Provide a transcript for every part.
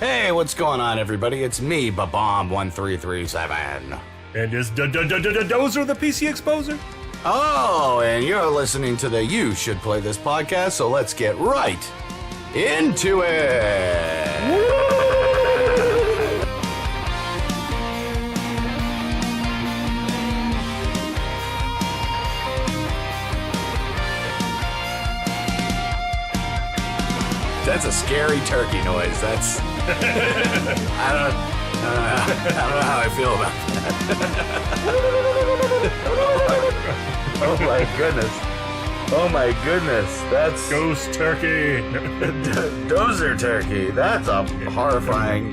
Hey, what's going on, everybody? It's me, Babomb1337. And is Dozer the PC Exposer? Oh, and you're listening to the You Should Play This podcast, so let's get right into it. That's a scary turkey noise. That's I don't know how I feel about that. Oh my goodness. That's Ghost Turkey. Dozer turkey. That's horrifying.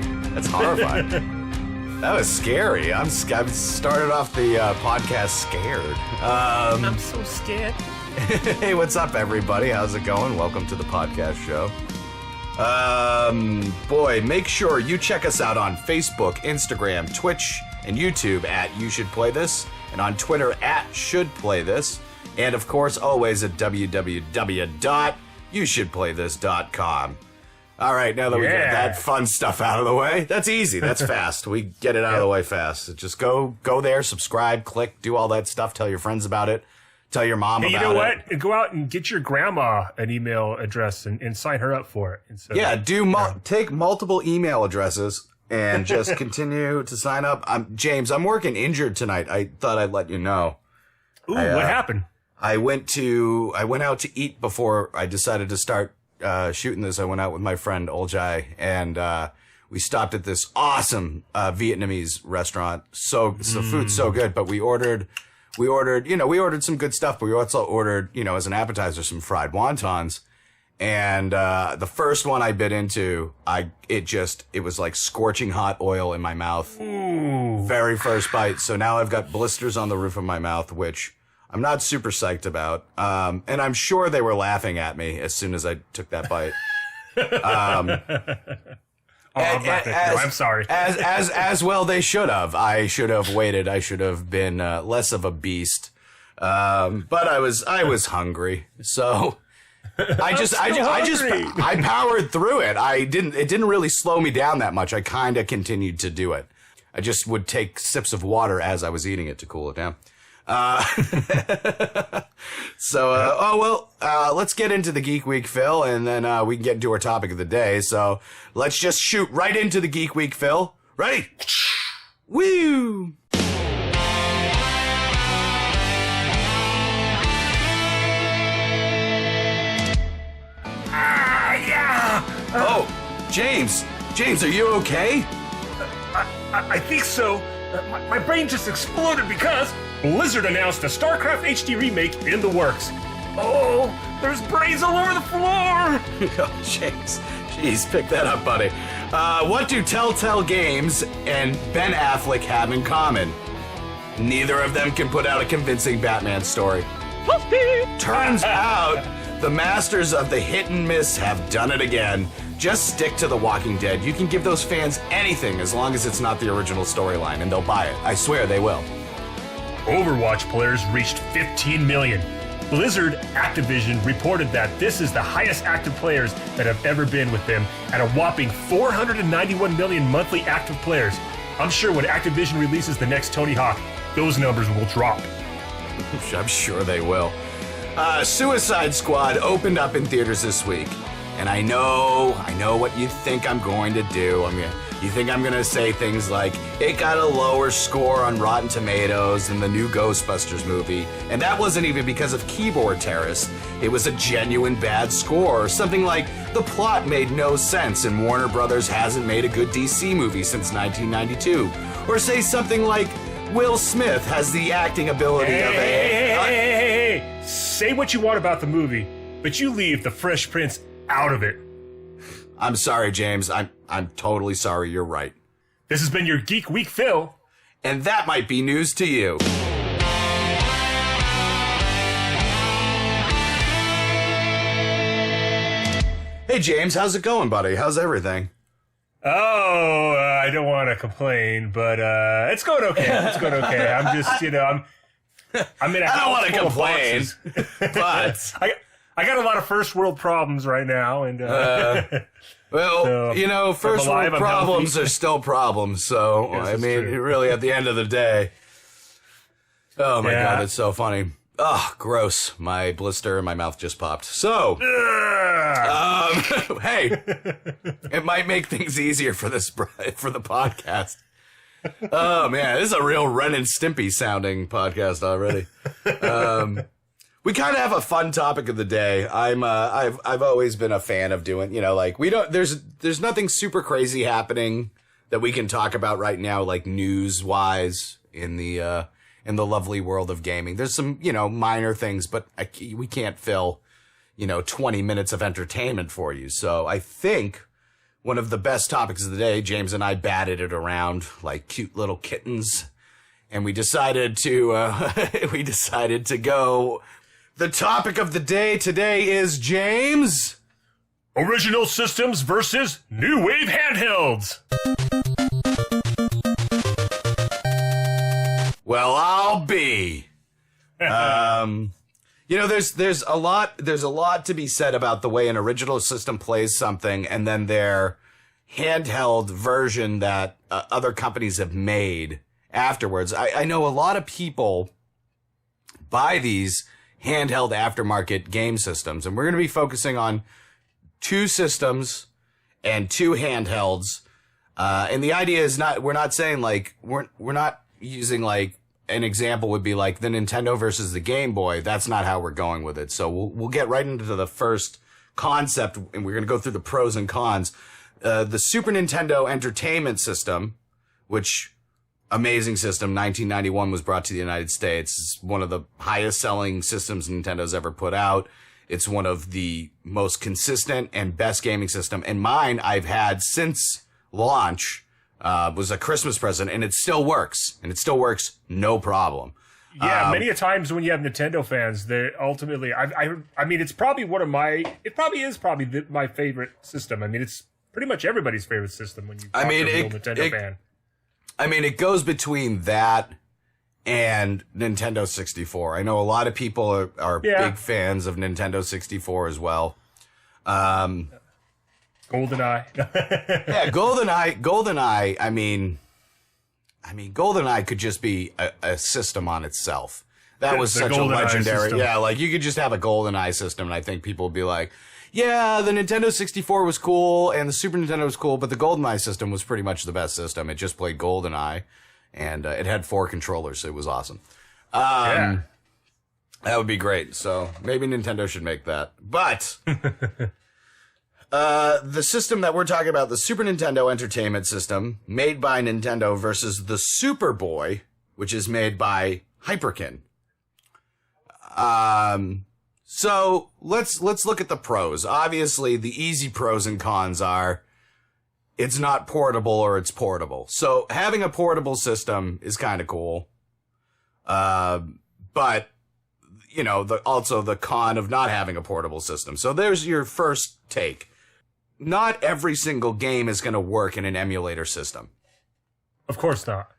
That was scary. I've started off the podcast scared. I'm so scared. Hey, what's up, everybody? How's it going? Welcome to the podcast show. Boy, make sure you check us out on Facebook, Instagram, Twitch, and YouTube at You Should Play This, and on Twitter at Should Play This, and of course, always at www.youshouldplaythis.com. All right, now that we get that fun stuff out of the way, that's easy, that's fast. We get it out of the way fast. Just go there, subscribe, click, do all that stuff, tell your friends about it. Tell your mom about it. You know what? Go out and get your grandma an email address and sign her up for it. So, take multiple email addresses and just continue to sign up. James, I'm working injured tonight. I thought I'd let you know. Ooh, what happened? I went out to eat before I decided to start shooting this. I went out with my friend Oljai, and we stopped at this awesome Vietnamese restaurant. So the food's so good, but we ordered some good stuff, but we also ordered, as an appetizer, some fried wontons. And, the first one I bit into, it was like scorching hot oil in my mouth. Ooh. Very first bite. So now I've got blisters on the roof of my mouth, which I'm not super psyched about. And I'm sure they were laughing at me as soon as I took that bite. I'm sorry. As well they should have. I should have waited. I should have been less of a beast. But I was hungry. So I powered through it. It didn't really slow me down that much. I kind of continued to do it. I just would take sips of water as I was eating it to cool it down. Let's get into the Geek Week, Phil, and then we can get into our topic of the day. So let's just shoot right into the Geek Week, Phil. Ready? Woo! James, are you okay? I think so. My brain just exploded because Blizzard announced a StarCraft HD remake in the works. Oh, there's brains all over the floor! Oh, jeez, pick that up, buddy. What do Telltale Games and Ben Affleck have in common? Neither of them can put out a convincing Batman story. Turns out, the masters of the hit and miss have done it again. Just stick to The Walking Dead. You can give those fans anything as long as it's not the original storyline, and they'll buy it. I swear they will. Overwatch players reached 15 million. Blizzard Activision reported that this is the highest active players that have ever been with them at a whopping 491 million monthly active players. I'm sure when Activision releases the next Tony Hawk, those numbers will drop. I'm sure they will. Suicide Squad opened up in theaters this week. And I know what you think I'm going to do. You think I'm going to say things like, it got a lower score on Rotten Tomatoes than the new Ghostbusters movie. And that wasn't even because of keyboard terrorists. It was a genuine bad score. Or something like, the plot made no sense and Warner Brothers hasn't made a good DC movie since 1992. Or say something like, Will Smith has the acting ability of a... Hey. Say what you want about the movie, but you leave the Fresh Prince out of it. I'm sorry, James. I'm totally sorry. You're right. This has been your Geek Week, Phil. And that might be news to you. Hey, James. How's it going, buddy? How's everything? Oh, I don't want to complain, but it's going okay. I'm just, I'm in a I don't want to complain, but I got a lot of first world problems right now, and well, so, you know, first world problems are still problems. So Yes, I it's mean, true. really, at the end of the day, oh my Yeah. God, it's so funny. Oh, gross! My blister in my mouth just popped. So, hey, it might make things easier for the podcast. Oh man, this is a real Ren and Stimpy sounding podcast already. We kind of have a fun topic of the day. I've always been a fan of doing, you know, like there's nothing super crazy happening that we can talk about right now, like news wise in the lovely world of gaming. There's some, you know, minor things, but we can't fill, you know, 20 minutes of entertainment for you. So I think one of the best topics of the day, James and I batted it around like cute little kittens, and we decided to go. The topic of the day today is, James, original systems versus new wave handhelds. well, I'll be. You know, there's a lot to be said about the way an original system plays something and then their handheld version that other companies have made afterwards. I know a lot of people buy these handheld aftermarket game systems, and we're going to be focusing on 2 systems and 2 handhelds. And the idea is we're not saying like, we're not using like, an example would be like the Nintendo versus the Game Boy. That's not how we're going with it. So we'll get right into the first concept, and we're going to go through the pros and cons. The Super Nintendo Entertainment System, which amazing system, 1991 was brought to the United States. It's one of the highest selling systems Nintendo's ever put out. It's one of the most consistent and best gaming system. And mine I've had since launch. Was a Christmas present, and it still works. And it still works, no problem. Yeah, many a times when you have Nintendo fans, they ultimately, I mean, it's probably my favorite system. I mean, it's pretty much everybody's favorite system when you talk to a real Nintendo fan. I mean, it goes between that and Nintendo 64. I know a lot of people are big fans of Nintendo 64 as well. GoldenEye. Yeah, GoldenEye, I mean, GoldenEye could just be a system on itself. That was such a legendary, system. Yeah, like you could just have a GoldenEye system, and I think people would be like, yeah, the Nintendo 64 was cool, and the Super Nintendo was cool, but the GoldenEye system was pretty much the best system. It just played GoldenEye, and it had 4 controllers, so it was awesome. Yeah. That would be great, so maybe Nintendo should make that. But the system that we're talking about, the Super Nintendo Entertainment System, made by Nintendo, versus the Super Boy, which is made by Hyperkin. So let's look at the pros. Obviously, the easy pros and cons are it's not portable or it's portable. So having a portable system is kind of cool. But you know, also the con of not having a portable system. So there's your first take. Not every single game is going to work in an emulator system. Of course not.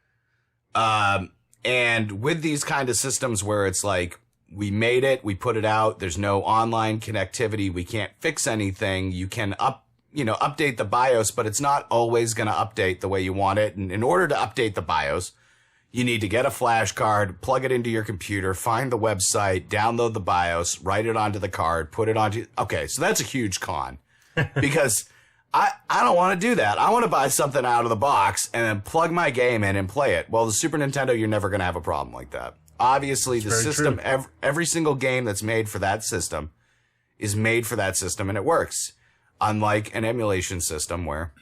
And with these kind of systems where it's like, we made it, we put it out, there's no online connectivity, we can't fix anything, you can update the BIOS, but it's not always going to update the way you want it. And in order to update the BIOS, you need to get a flash card, plug it into your computer, find the website, download the BIOS, write it onto the card, put it onto... Okay, so that's a huge con. Because I don't want to do that. I want to buy something out of the box and then plug my game in and play it. Well, the Super Nintendo, you're never going to have a problem like that. Obviously, the system, every single game that's made for that system is made for that system, and it works. Unlike an emulation system where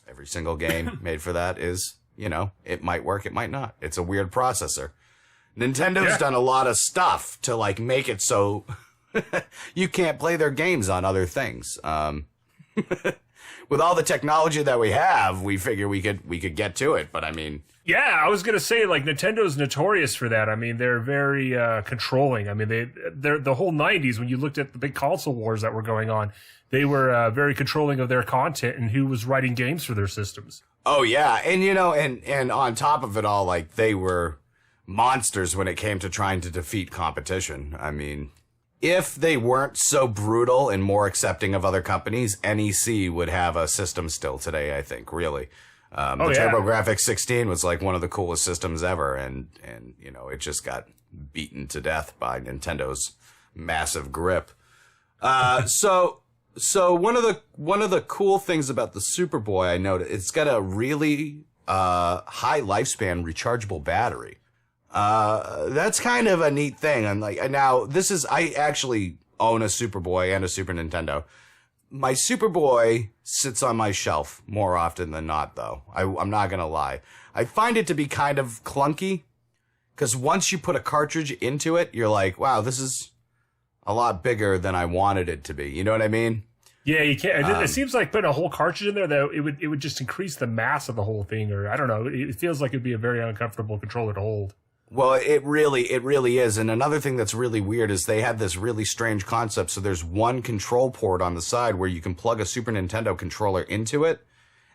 every single game made for that is, you know, it might work, it might not. It's a weird processor. Nintendo's done a lot of stuff to, like, make it so you can't play their games on other things. With all the technology that we have, we figure we could get to it, but I mean... Yeah, I was going to say, like, Nintendo's notorious for that. I mean, they're very controlling. I mean, they're the whole 90s, when you looked at the big console wars that were going on, they were very controlling of their content and who was writing games for their systems. Oh, yeah. And, you know, and on top of it all, like, they were monsters when it came to trying to defeat competition. I mean, if they weren't so brutal and more accepting of other companies, NEC would have a system still today, I think, really. The TurboGrafx 16 was like one of the coolest systems ever, and you know, it just got beaten to death by Nintendo's massive grip. So one of the cool things about the Superboy, I noticed, it's got a really high lifespan rechargeable battery. That's kind of a neat thing. And like, now I actually own a Superboy and a Super Nintendo. My Superboy sits on my shelf more often than not, though. I'm not gonna lie. I find it to be kind of clunky, because once you put a cartridge into it, you're like, wow, this is a lot bigger than I wanted it to be. You know what I mean? Yeah, you can't. It seems like putting a whole cartridge in there, though, it would just increase the mass of the whole thing, or I don't know. It feels like it'd be a very uncomfortable controller to hold. Well, it really is. And another thing that's really weird is they had this really strange concept. So there's one control port on the side where you can plug a Super Nintendo controller into it,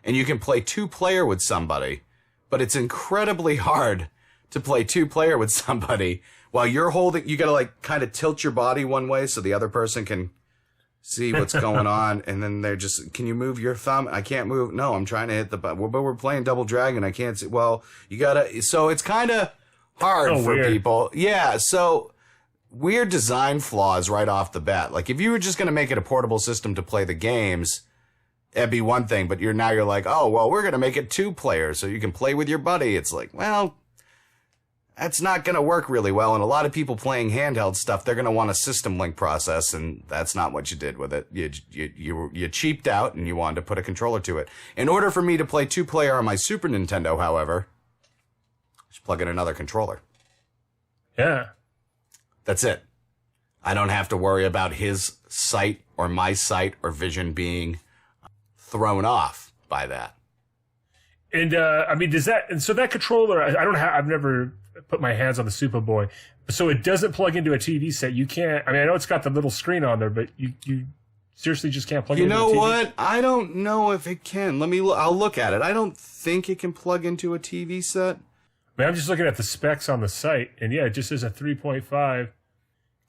and you can play 2-player with somebody. But it's incredibly hard to play 2-player with somebody while you're holding. You got to like kind of tilt your body one way so the other person can see what's going on. And then they're just, can you move your thumb? I can't move. No, I'm trying to hit the button. But we're playing Double Dragon. I can't see. Well, you got to. So it's kind of hard for people. Yeah, so weird design flaws right off the bat. Like, if you were just going to make it a portable system to play the games, that'd be one thing. But you're like, oh, well, we're going to make it 2-player so you can play with your buddy. It's like, well, that's not going to work really well. And a lot of people playing handheld stuff, they're going to want a system link process, and that's not what you did with it. You cheaped out, and you wanted to put a controller to it. In order for me to play 2-player on my Super Nintendo, however, just plug in another controller. Yeah. That's it. I don't have to worry about his sight or my sight or vision being thrown off by that. And, I mean, so that controller, I've never put my hands on the Superboy, so it doesn't plug into a TV set. You can't, I mean, I know it's got the little screen on there, but you seriously just can't plug it into a TV? You know what? I don't know if it can. I'll look at it. I don't think it can plug into a TV set. I mean, I'm just looking at the specs on the site, and yeah, it just says a 3.5.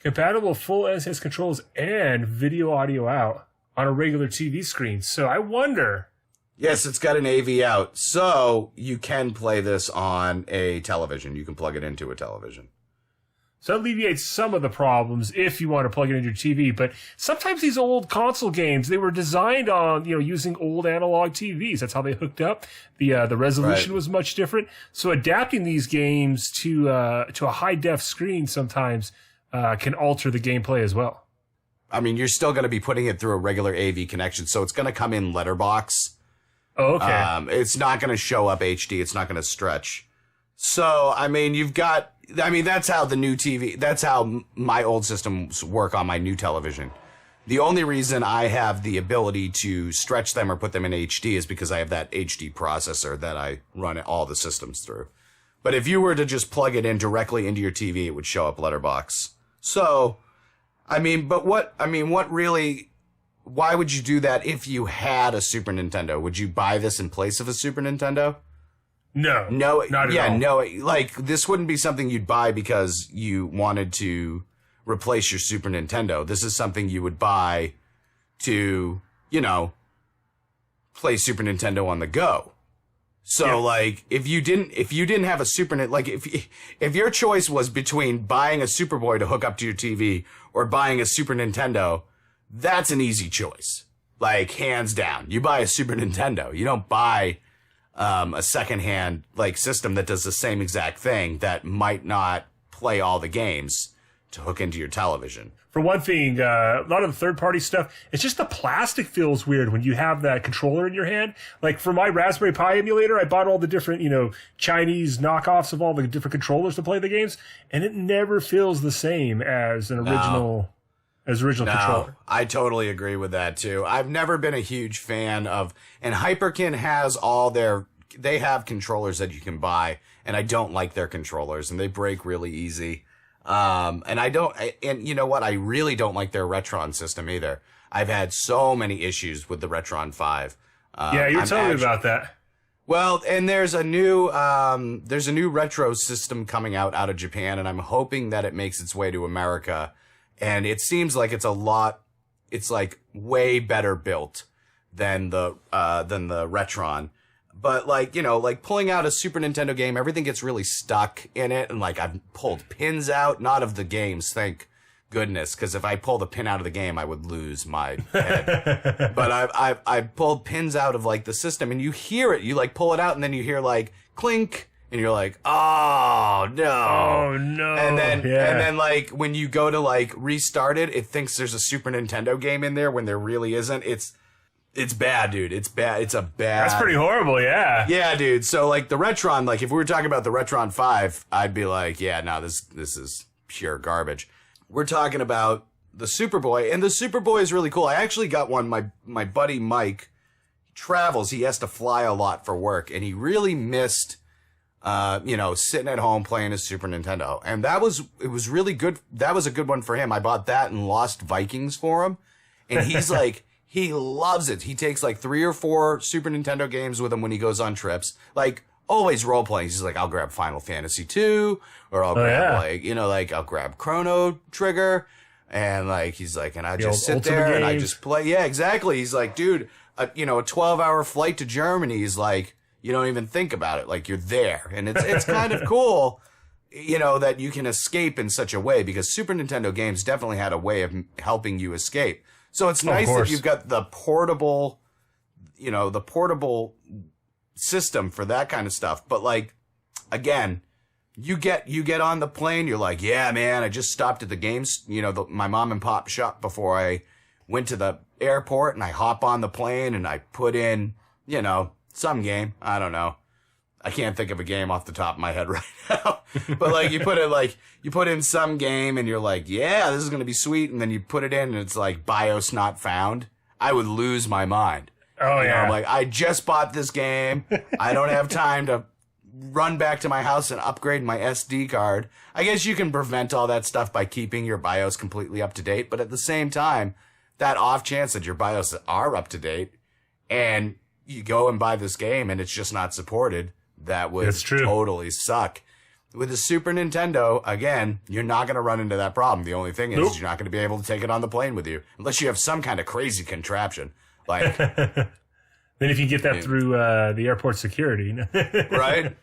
Compatible full NSS controls and video audio out on a regular TV screen. So I wonder. Yes, it's got an AV out, so you can play this on a television. You can plug it into a television. So that alleviates some of the problems if you want to plug it into your TV. But sometimes these old console games, they were designed on, using old analog TVs. That's how they hooked up. The resolution was much different. So adapting these games to a high def screen sometimes can alter the gameplay as well. I mean, you're still going to be putting it through a regular AV connection, so it's going to come in letterbox. Oh, okay. It's not going to show up HD. It's not going to stretch. So, I mean, that's how the new TV, that's how my old systems work on my new television. The only reason I have the ability to stretch them or put them in HD is because I have that HD processor that I run all the systems through. But if you were to just plug it in directly into your TV, it would show up letterbox. So, why would you do that if you had a Super Nintendo? Would you buy this in place of a Super Nintendo? No, not at all. Yeah, no, like, this wouldn't be something you'd buy because you wanted to replace your Super Nintendo. This is something you would buy to, play Super Nintendo on the go. So, like, if you didn't have a Super Nintendo, like, if your choice was between buying a Superboy to hook up to your TV or buying a Super Nintendo, that's an easy choice. Like, hands down. You buy a Super Nintendo. You don't buy a secondhand system that does the same exact thing that might not play all the games to hook into your television. For one thing, a lot of the third-party stuff, it's just the plastic feels weird when you have that controller in your hand. Like, for my Raspberry Pi emulator, I bought all the different, Chinese knockoffs of all the different controllers to play the games, and it never feels the same as an original controller. I totally agree with that too. I've never been a huge fan of, and Hyperkin has they have controllers that you can buy, and I don't like their controllers, and they break really easy. And you know what? I really don't like their Retron system either. I've had so many issues with the Retron 5. You're telling me about that. Well, and there's a new retro system coming out of Japan, and I'm hoping that it makes its way to America. and it seems like it's like way better built than the Retron. But like, you know, like pulling out a Super Nintendo game, everything gets really stuck in it. And like I've pulled pins out, not of the games, thank goodness. Cause if I pull the pin out of the game, I would lose my head. But I've pulled pins out of like the system, and you hear it. You like pull it out, and then you hear like clink, and you're like, oh no. Oh no. And then like when you go to like restart it, it thinks there's a Super Nintendo game in there when there really isn't. It's bad, dude. It's bad. It's a bad. That's pretty horrible, yeah. Yeah, dude. So, like, the Retron, like, if we were talking about the Retron 5, I'd be like, yeah, no, this is pure garbage. We're talking about the Superboy, and the Superboy is really cool. I actually got one. My buddy Mike travels. He has to fly a lot for work, and he really missed, sitting at home playing his Super Nintendo. And it was really good. That was a good one for him. I bought that and Lost Vikings for him. And he's like, he loves it. He takes like 3 or 4 Super Nintendo games with him when he goes on trips. Like, always role playing. He's like, I'll grab Final Fantasy 2, or I'll grab I'll grab Chrono Trigger. And like, he's like, and I just sit there and I just play. Yeah, exactly. He's like, dude, a 12-hour flight to Germany is like, you don't even think about it. Like, you're there. And it's kind of cool, that you can escape in such a way, because Super Nintendo games definitely had a way of helping you escape. So it's nice that you've got the portable system for that kind of stuff. But like, again, you get on the plane, you're like, yeah, man, I just stopped at the games, my mom and pop shop before I went to the airport, and I hop on the plane and I put in, some game. I don't know. I can't think of a game off the top of my head right now. But like, you put in some game and you're like, yeah, this is going to be sweet. And then you put it in and it's like BIOS not found. I would lose my mind. Oh, yeah. I'm like, I just bought this game. I don't have time to run back to my house and upgrade my SD card. I guess you can prevent all that stuff by keeping your BIOS completely up to date. But at the same time, that off chance that your BIOS are up to date and you go and buy this game and it's just not supported, that would totally suck. With the Super Nintendo, again, you're not going to run into that problem. The only thing is you're not going to be able to take it on the plane with you unless you have some kind of crazy contraption. Like, then if you get that through the airport security, right?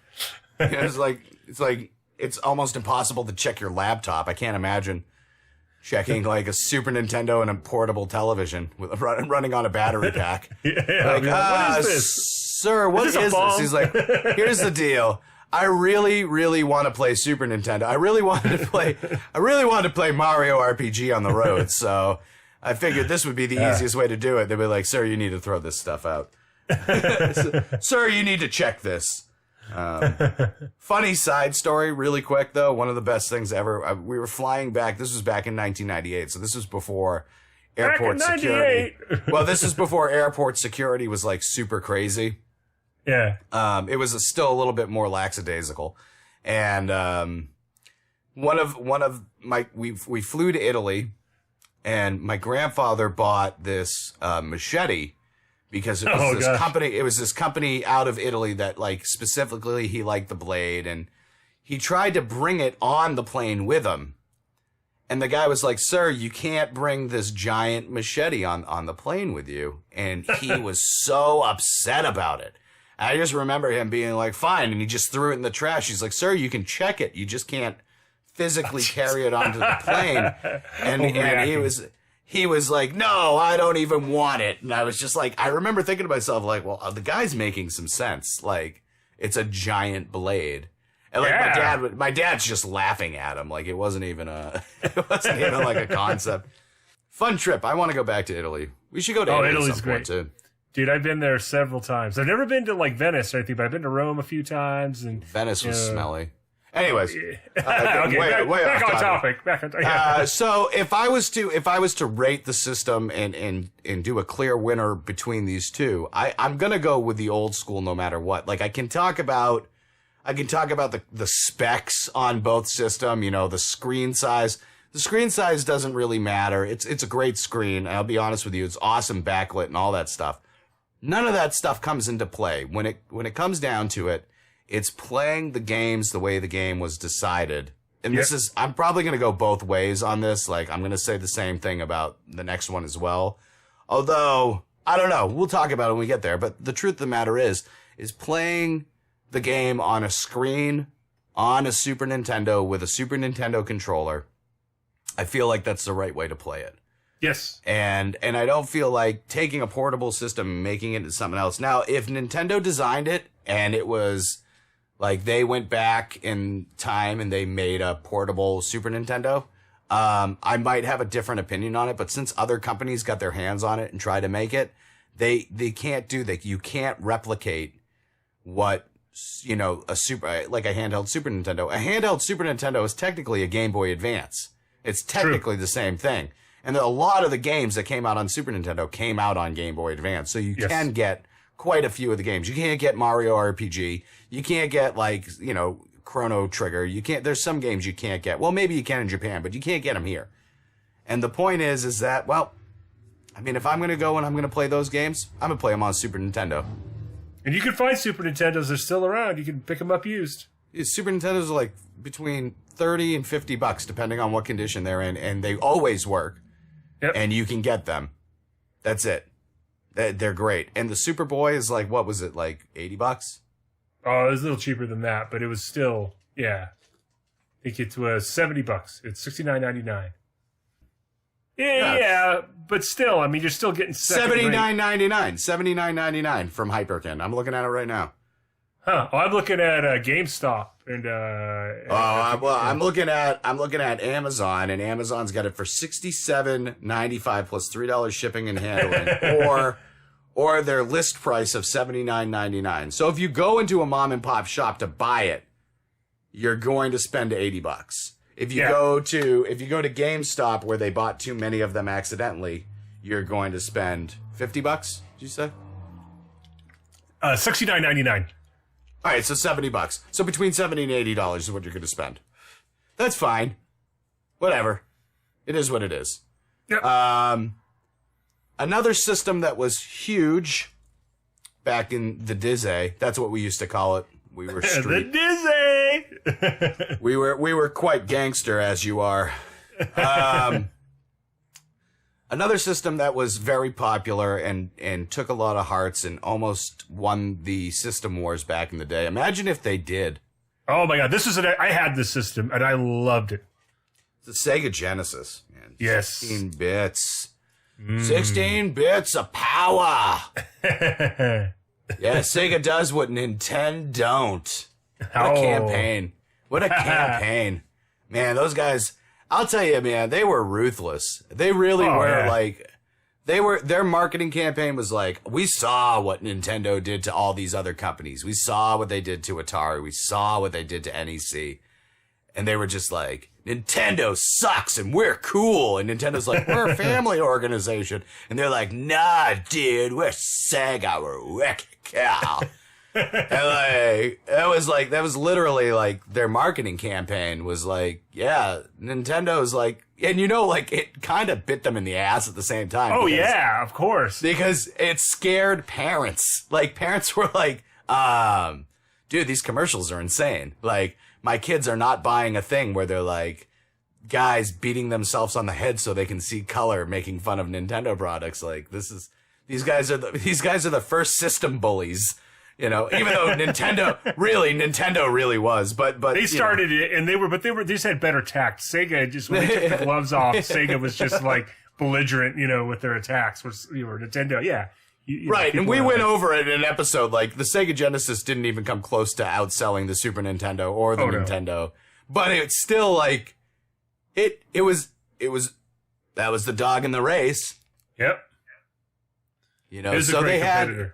It's almost impossible to check your laptop. I can't imagine checking like a Super Nintendo and a portable television with running on a battery pack. What is this? Sir, what is this? He's like, here's the deal. I really, really want to play Super Nintendo. I really wanted to play Mario RPG on the road. So I figured this would be the easiest way to do it. They'd be like, sir, you need to throw this stuff out. Sir, you need to check this. Funny side story, really quick though. One of the best things ever. We were flying back. This was back in 1998. So this was before airport security. Well, this is before airport security was like super crazy. Yeah. It was still a little bit more lackadaisical. And, we flew to Italy, and my grandfather bought this, machete because it was this company out of Italy that like specifically he liked the blade, and he tried to bring it on the plane with him. And the guy was like, sir, you can't bring this giant machete on the plane with you. And he was so upset about it. I just remember him being like, fine. And he just threw it in the trash. He's like, sir, you can check it. You just can't physically carry it onto the plane. And he was like, no, I don't even want it. And I was just like, I remember thinking to myself, like, well, the guy's making some sense. Like, it's a giant blade. And like my dad's just laughing at him. Like, it wasn't even like a concept. Fun trip. I want to go back to Italy. We should go to Italy. Italy's great too. Dude, I've been there several times. I've never been to like Venice or anything, but I've been to Rome a few times. And Venice was smelly. Anyways, okay, back on topic. So if I was to rate the system and do a clear winner between these two, I'm gonna go with the old school no matter what. Like I can talk about the specs on both system. The screen size. The screen size doesn't really matter. It's a great screen. I'll be honest with you. It's awesome backlit and all that stuff. None of that stuff comes into play. When it comes down to it, it's playing the games the way the game was decided and this is, I'm probably going to go both ways on this. Like, I'm going to say the same thing about the next one as well. Although, I don't know. We'll talk about it when we get there. But the truth of the matter is playing the game on a screen on a Super Nintendo with a Super Nintendo controller, I feel like that's the right way to play it. Yes. And I don't feel like taking a portable system and making it into something else. Now, if Nintendo designed it and it was like they went back in time and they made a portable Super Nintendo, I might have a different opinion on it. But since other companies got their hands on it and try to make it, they can't do that. You can't replicate what, you know, like a handheld Super Nintendo. A handheld Super Nintendo is technically a Game Boy Advance. It's technically the same thing. And a lot of the games that came out on Super Nintendo came out on Game Boy Advance. So you can get quite a few of the games. You can't get Mario RPG. You can't get, like, you know, Chrono Trigger. There's some games you can't get. Well, maybe you can in Japan, but you can't get them here. And the point is that, well, I mean, if I'm going to go and I'm going to play those games, I'm going to play them on Super Nintendo. And you can find Super Nintendos. They're still around. You can pick them up used. Super Nintendos are like between $30 and $50, depending on what condition they're in, and they always work. Yep. And you can get them. That's it. They're great. And the Super Boy is like, what was it, like $80? Oh, it was a little cheaper than that, but it was still, yeah. I think it was $70. It's $69.99. Yeah, but still, I mean, you're still getting $79.99 from Hyperkin. I'm looking at it right now. Huh? Oh, I'm looking at GameStop and I'm looking at Amazon, and Amazon's got it for $67.95 plus $3 shipping and handling, or their list price of $79.99. So if you go into a mom and pop shop to buy it, you're going to spend $80. If you go to GameStop where they bought too many of them accidentally, you're going to spend $50. Did you say? $69.99. All right, so $70. So between $70 and $80 is what you're going to spend. That's fine. Whatever. It is what it is. Yep. Another system that was huge back in the Dizzy, that's what we used to call it. We were street. The Dizzy. we were quite gangster, as you are. Another system that was very popular and took a lot of hearts and almost won the System Wars back in the day. Imagine if they did. Oh my God, I had this system and I loved it. The Sega Genesis, man. Yes. 16 bits. 16 bits of power. Yeah, Sega does what Nintendo don't. What a campaign. What a campaign. Man, those guys, I'll tell you, man, they were ruthless. They really were. Like, their marketing campaign was like, we saw what Nintendo did to all these other companies. We saw what they did to Atari. We saw what they did to NEC. And they were just like, Nintendo sucks and we're cool. And Nintendo's like, we're a family organization. And they're like, nah, dude, we're Sega. We're wicked cow. And that was literally like their marketing campaign was like, yeah, Nintendo's like, and you know, like it kind of bit them in the ass at the same time. Oh, yeah, of course. Because it scared parents. Like parents were like, dude, these commercials are insane. Like, my kids are not buying a thing where they're like guys beating themselves on the head so they can see color, making fun of Nintendo products. Like these guys are the first system bullies, you know, even though Nintendo really was, but they started it and they just had better tact. Sega just, when they took the gloves off, Sega was just like belligerent, you know, with their attacks. Nintendo, yeah. Right, and we went over it in an episode, like, the Sega Genesis didn't even come close to outselling the Super Nintendo or the Nintendo. No. But it's still, like, that was the dog in the race. Yep. You know, so they had,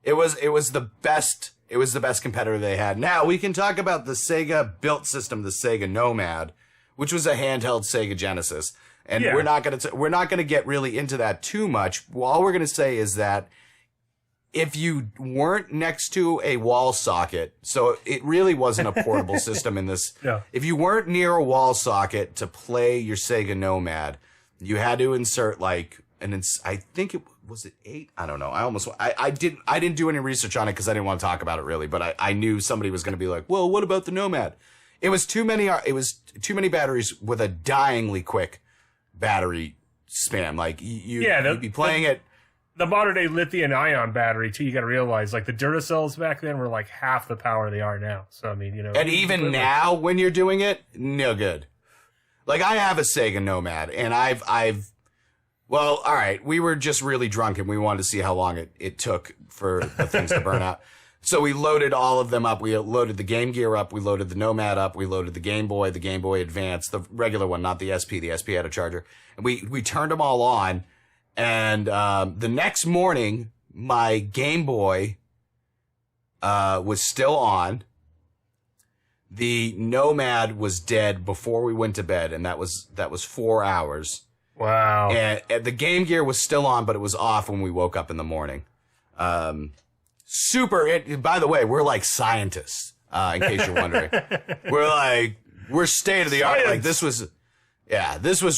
it was the best competitor they had. Now, we can talk about the Sega built system, the Sega Nomad, which was a handheld Sega Genesis. And we're not gonna get really into that too much. All we're gonna say is that if you weren't next to a wall socket, so it really wasn't a portable system in this. Yeah. If you weren't near a wall socket to play your Sega Nomad, you had to insert like I think it was it 8. I don't know. I didn't do any research on it because I didn't want to talk about it really. But I knew somebody was gonna be like, well, what about the Nomad? It was too many batteries with a dyingly quick battery span. Like you'd be playing it. The modern day lithium ion battery too. You got to realize, like the Duracells back then were like half the power they are now. So I mean, and even now when you're doing it, no good. Like I have a Sega Nomad, and well, all right, we were just really drunk and we wanted to see how long it took for the things to burn out. So we loaded all of them up. We loaded the Game Gear up. We loaded the Nomad up. We loaded the Game Boy Advance, the regular one, not the SP. The SP had a charger. And we turned them all on. And the next morning, my Game Boy was still on. The Nomad was dead before we went to bed, and that was 4 hours. Wow. And the Game Gear was still on, but it was off when we woke up in the morning. By the way, we're like scientists, in case you're wondering. We're state of the art. Like this was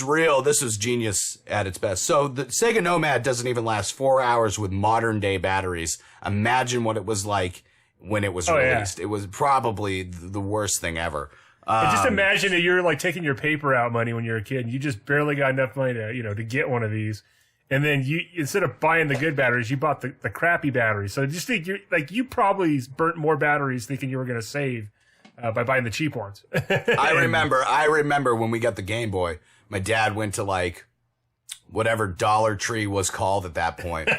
real. This was genius at its best. So the Sega Nomad doesn't even last 4 hours with modern day batteries. Imagine what it was like when it was released. Yeah. It was probably the worst thing ever. Just imagine that you're like taking your paper out money when you're a kid and you just barely got enough money to get one of these. And then you, instead of buying the good batteries, you bought the crappy batteries. So just think you probably burnt more batteries thinking you were going to save by buying the cheap ones. I remember when we got the Game Boy, my dad went to like whatever Dollar Tree was called at that point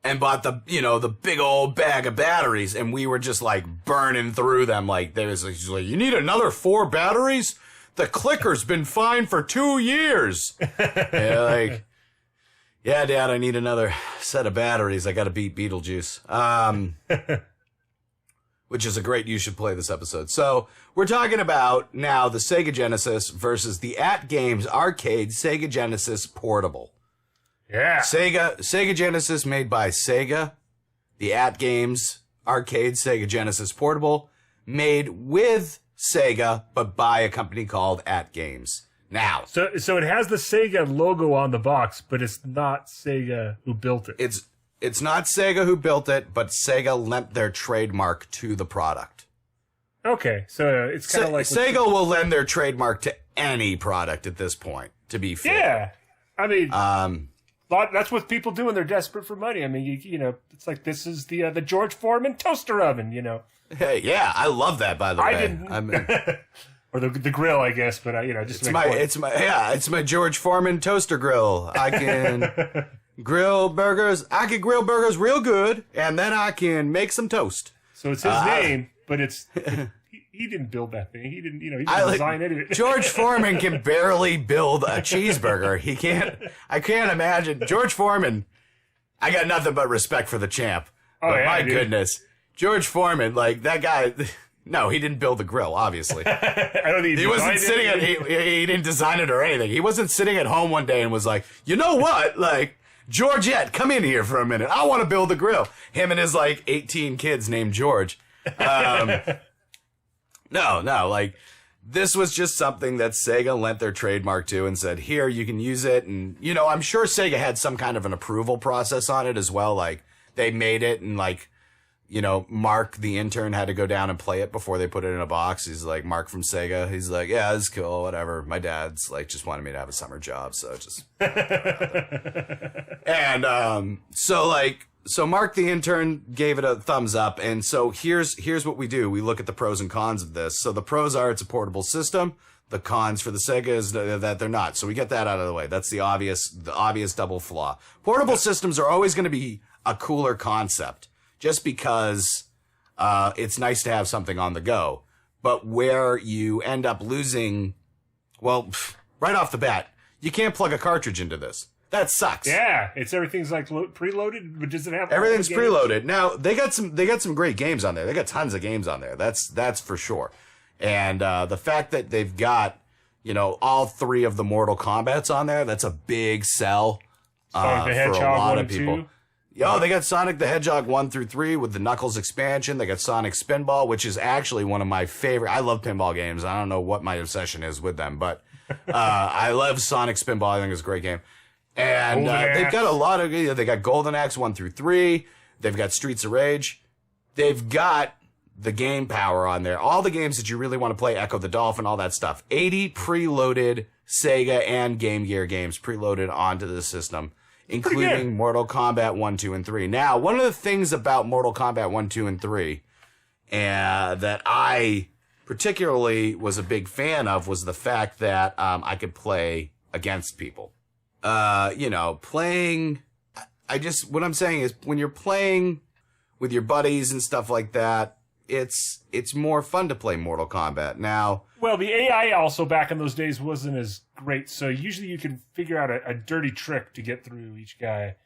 and bought the big old bag of batteries. And we were just like burning through them. Like he's like, you need another 4 batteries? The clicker's been fine for 2 years. And yeah, Dad, I need another set of batteries. I got to beat Beetlejuice. Which is a great You Should Play This episode. So we're talking about now the Sega Genesis versus the At Games Arcade Sega Genesis Portable. Yeah. Sega Genesis made by Sega. The At Games Arcade Sega Genesis Portable made with Sega, but by a company called At Games. Now, so it has the Sega logo on the box, but it's not Sega who built it. It's not Sega who built it, but Sega lent their trademark to the product. Okay, so it's kind of like Sega will lend their trademark to any product at this point. To be fair, yeah, I mean, that's what people do when they're desperate for money. I mean, it's like this is the George Foreman toaster oven. Hey, yeah, I love that. By the way, I didn't. Or the grill, I guess, but just it's my George Foreman toaster grill. I can grill burgers. I can grill burgers real good, and then I can make some toast. So it's his name, but he didn't build that thing. He didn't design any of it. George Foreman can barely build a cheeseburger. He can't. I can't imagine George Foreman. I got nothing but respect for the champ. But my goodness, George Foreman, like that guy. No, he didn't build the grill, obviously. I don't think he wasn't sitting at he didn't design it or anything. He wasn't sitting at home one day and was like, you know what? Like, Georgette, come in here for a minute. I want to build the grill. Him and his like 18 kids named George. No, like this was just something that Sega lent their trademark to and said, here, you can use it. And, I'm sure Sega had some kind of an approval process on it as well. Like they made it and like, Mark, the intern, had to go down and play it before they put it in a box. He's like, Mark from Sega. He's like, yeah, it's cool, whatever. My dad's like, just wanted me to have a summer job. So just, and, so Mark, the intern, gave it a thumbs up. And so here's what we do. We look at the pros and cons of this. So the pros are it's a portable system. The cons for the Sega is that they're not. So we get that out of the way. That's the obvious double flaw. Portable systems are always going to be a cooler concept. Just because it's nice to have something on the go. But where you end up losing, right off the bat, you can't plug a cartridge into this. That sucks. Yeah, everything's like preloaded, but does it have everything's preloaded? Now they got some great games on there. They got tons of games on there. That's for sure. And the fact that they've got all 3 of the Mortal Kombats on there, that's a big sell for a lot of people. They got Sonic the Hedgehog 1 through 3 with the Knuckles expansion. They got Sonic Spinball, which is actually one of my favorite. I love pinball games. I don't know what my obsession is with them, but I love Sonic Spinball. I think it's a great game. And they've got a lot of. They got Golden Axe 1 through 3. They've got Streets of Rage. They've got the game power on there. All the games that you really want to play, Echo the Dolphin, all that stuff. 80 preloaded Sega and Game Gear games preloaded onto the system, including Mortal Kombat 1, 2, and 3. Now, one of the things about Mortal Kombat 1, 2, and 3 that I particularly was a big fan of was the fact that I could play against people. Playing... what I'm saying is when you're playing with your buddies and stuff like that, it's more fun to play Mortal Kombat. Now, well, the AI also back in those days wasn't as great, so usually you can figure out a dirty trick to get through each guy.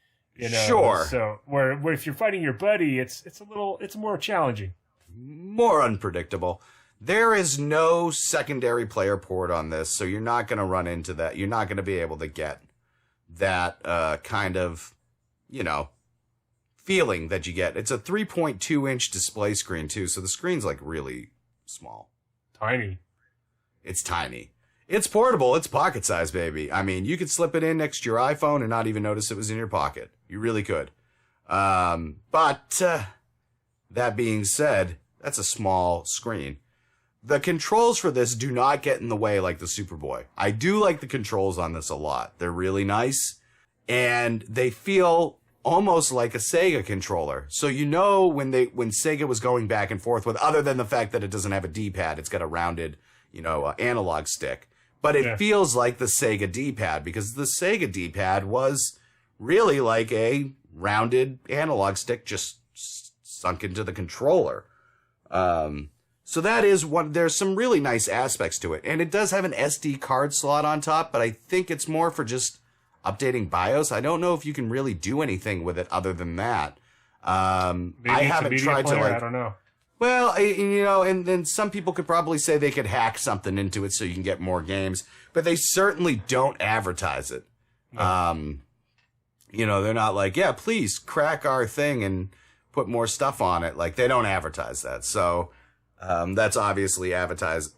Sure. So where if you're fighting your buddy, it's more challenging, more unpredictable. There is no secondary player port on this, so you're not going to run into that. You're not going to be able to get that kind of, feeling that you get. It's a 3.2-inch display screen, too, so the screen's, really small. Tiny. It's tiny. It's portable. It's pocket-sized, baby. I mean, you could slip it in next to your iPhone and not even notice it was in your pocket. You really could. But that being said, that's a small screen. The controls for this do not get in the way like the Superboy. I do like the controls on this a lot. They're really nice, and they feel almost like a Sega controller. So when Sega was going back and forth with, other than the fact that it doesn't have a D-pad, it's got a rounded, analog stick. But it feels like the Sega D-pad, because the Sega D-pad was really like a rounded analog stick just sunk into the controller. So that is there's some really nice aspects to it. And it does have an SD card slot on top, but I think it's more for just updating BIOS. I don't know if you can really do anything with it other than that. Maybe I haven't tried player, to I don't know. Well, and then some people could probably say they could hack something into it so you can get more games, but they certainly don't advertise it. No. They're not like, yeah, please crack our thing and put more stuff on it. Like, they don't advertise that. So, that's obviously advertising,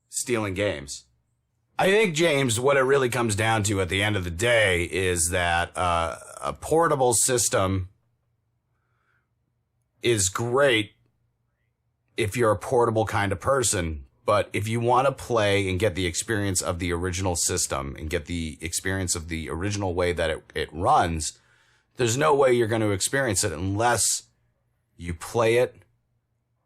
stealing games. I think, James, what it really comes down to at the end of the day is that a portable system is great if you're a portable kind of person, but if you want to play and get the experience of the original system and get the experience of the original way that it runs, there's no way you're going to experience it unless you play it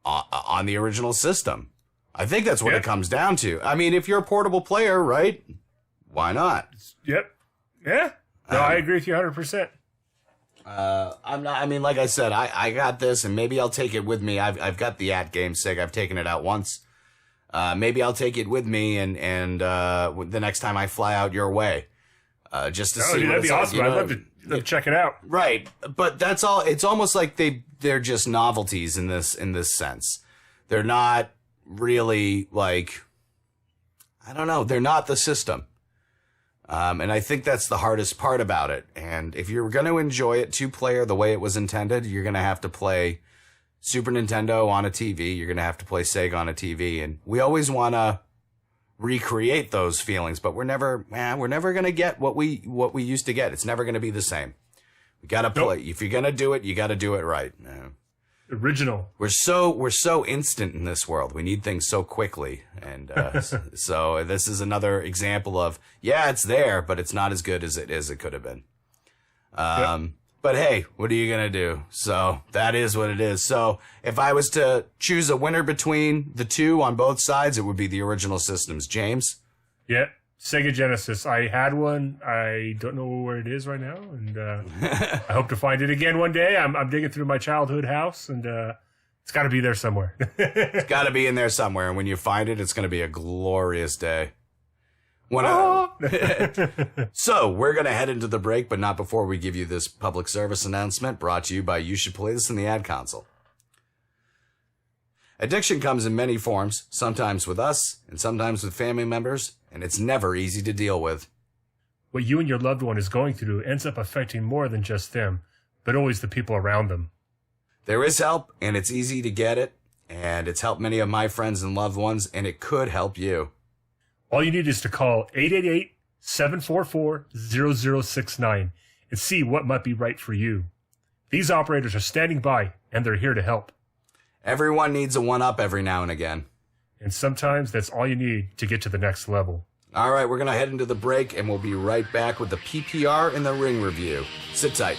on the original system. I think that's what it comes down to. I mean, if you're a portable player, right? Why not? Yep. Yeah. No, I agree with you 100%. I'm not. I mean, like I said, I got this, and maybe I'll take it with me. I've got the @game SIG. I've taken it out once. Maybe I'll take it with me, and the next time I fly out your way, just to see. Dude, that'd be awesome. I'd love to check it out. Right, but that's all. It's almost like they're just novelties in this sense. They're not really like, I don't know. They're not the system. And I think that's the hardest part about it. And if you're going to enjoy it 2-player the way it was intended, you're going to have to play Super Nintendo on a TV. You're going to have to play Sega on a TV. And we always want to recreate those feelings, but we're never going to get what we used to get. It's never going to be the same. We got to play. Nope. If you're going to do it, you got to do it right. Original. We're so instant in this world. We need things so quickly. And so this is another example of, it's there, but it's not as good as it could have been. But hey, what are you going to do? So that is what it is. So if I was to choose a winner between the two on both sides, it would be the original systems. James? Yeah. Sega Genesis. I had one. I don't know where it is right now, and I hope to find it again one day. I'm digging through my childhood house, and it's got to be there somewhere. It's got to be in there somewhere, and when you find it, it's going to be a glorious day. So we're going to head into the break, but not before we give you this public service announcement brought to you by You Should Play This in the Ad Console. Addiction comes in many forms, sometimes with us and sometimes with family members, and it's never easy to deal with. What you and your loved one is going through ends up affecting more than just them, but always the people around them. There is help, and it's easy to get it, and it's helped many of my friends and loved ones, and it could help you. All you need is to call 888-744-0069 and see what might be right for you. These operators are standing by, and they're here to help. Everyone needs a one-up every now and again. And sometimes that's all you need to get to the next level. All right, we're going to head into the break, and we'll be right back with the PPR and the ring review. Sit tight.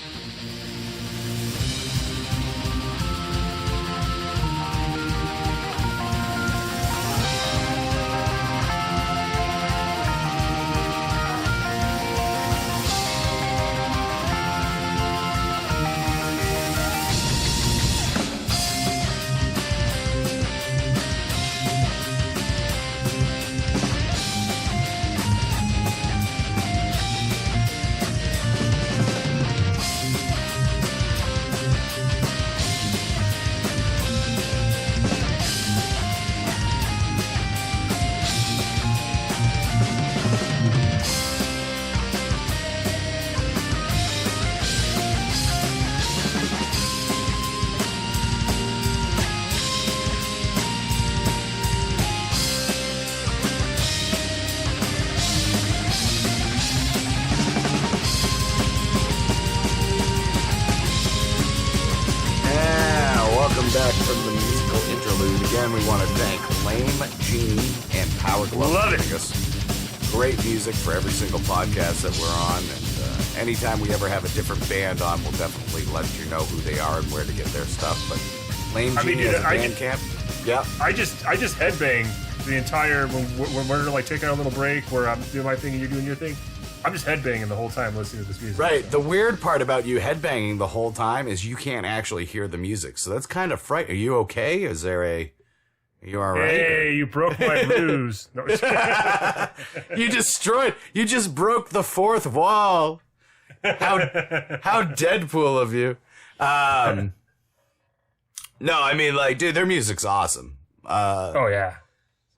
Back from the musical interlude. Again, we want to thank Lame Genie and Power Glove. Love it. Great music for every single podcast that we're on. And anytime we ever have a different band on, we'll definitely let you know who they are and where to get their stuff. But Lame Genie has a band camp. Yeah. I just headbang the entire, when we're like taking a little break where I'm doing my thing and you're doing your thing. I'm just headbanging the whole time listening to this music. Right. The weird part about you headbanging the whole time is you can't actually hear the music. So that's kind of frightening. Are you okay? Are you all right? Hey, you broke my ruse. No, you just broke the fourth wall. How Deadpool of you. No, I mean, like, dude, their music's awesome. Oh, yeah.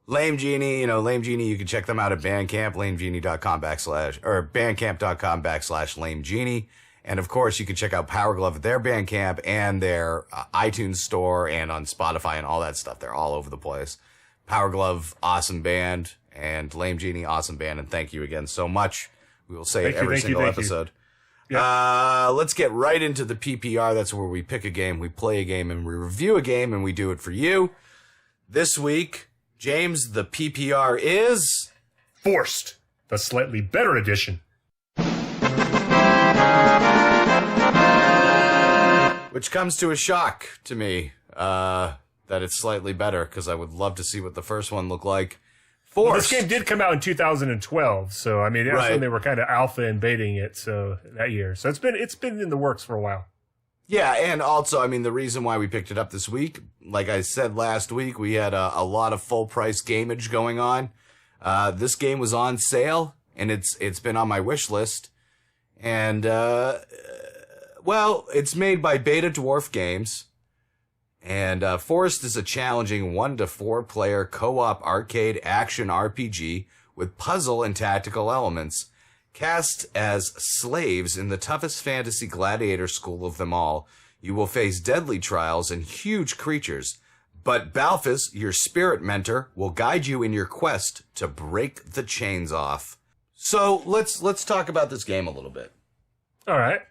Lame Genie, you can check them out at Bandcamp, bandcamp.com/Lame Genie. And of course, you can check out Power Glove at their Bandcamp and their iTunes store and on Spotify and all that stuff. They're all over the place. Power Glove, awesome band, and Lame Genie, awesome band. And thank you again so much. We will say it every single episode. Yeah. Let's get right into the PPR. That's where we pick a game, we play a game, and we review a game, and we do it for you. This week, James, the PPR is Forced, the slightly better edition. Which comes to a shock to me, that it's slightly better, because I would love to see what the first one looked like. Forced. Well, this game did come out in 2012, so I mean that's when they were kind of alpha and betaing it, so that year. So it's been in the works for a while. Yeah, and also, I mean, the reason why we picked it up this week, like I said last week, we had a lot of full-price gameage going on. This game was on sale, and it's been on my wish list. And, well, it's made by Beta Dwarf Games. And Forest is a challenging 1 to 4 player co-op arcade action RPG with puzzle and tactical elements. Cast as slaves in the toughest fantasy gladiator school of them all, you will face deadly trials and huge creatures. But Balthus, your spirit mentor, will guide you in your quest to break the chains off. So let's talk about this game a little bit. All right.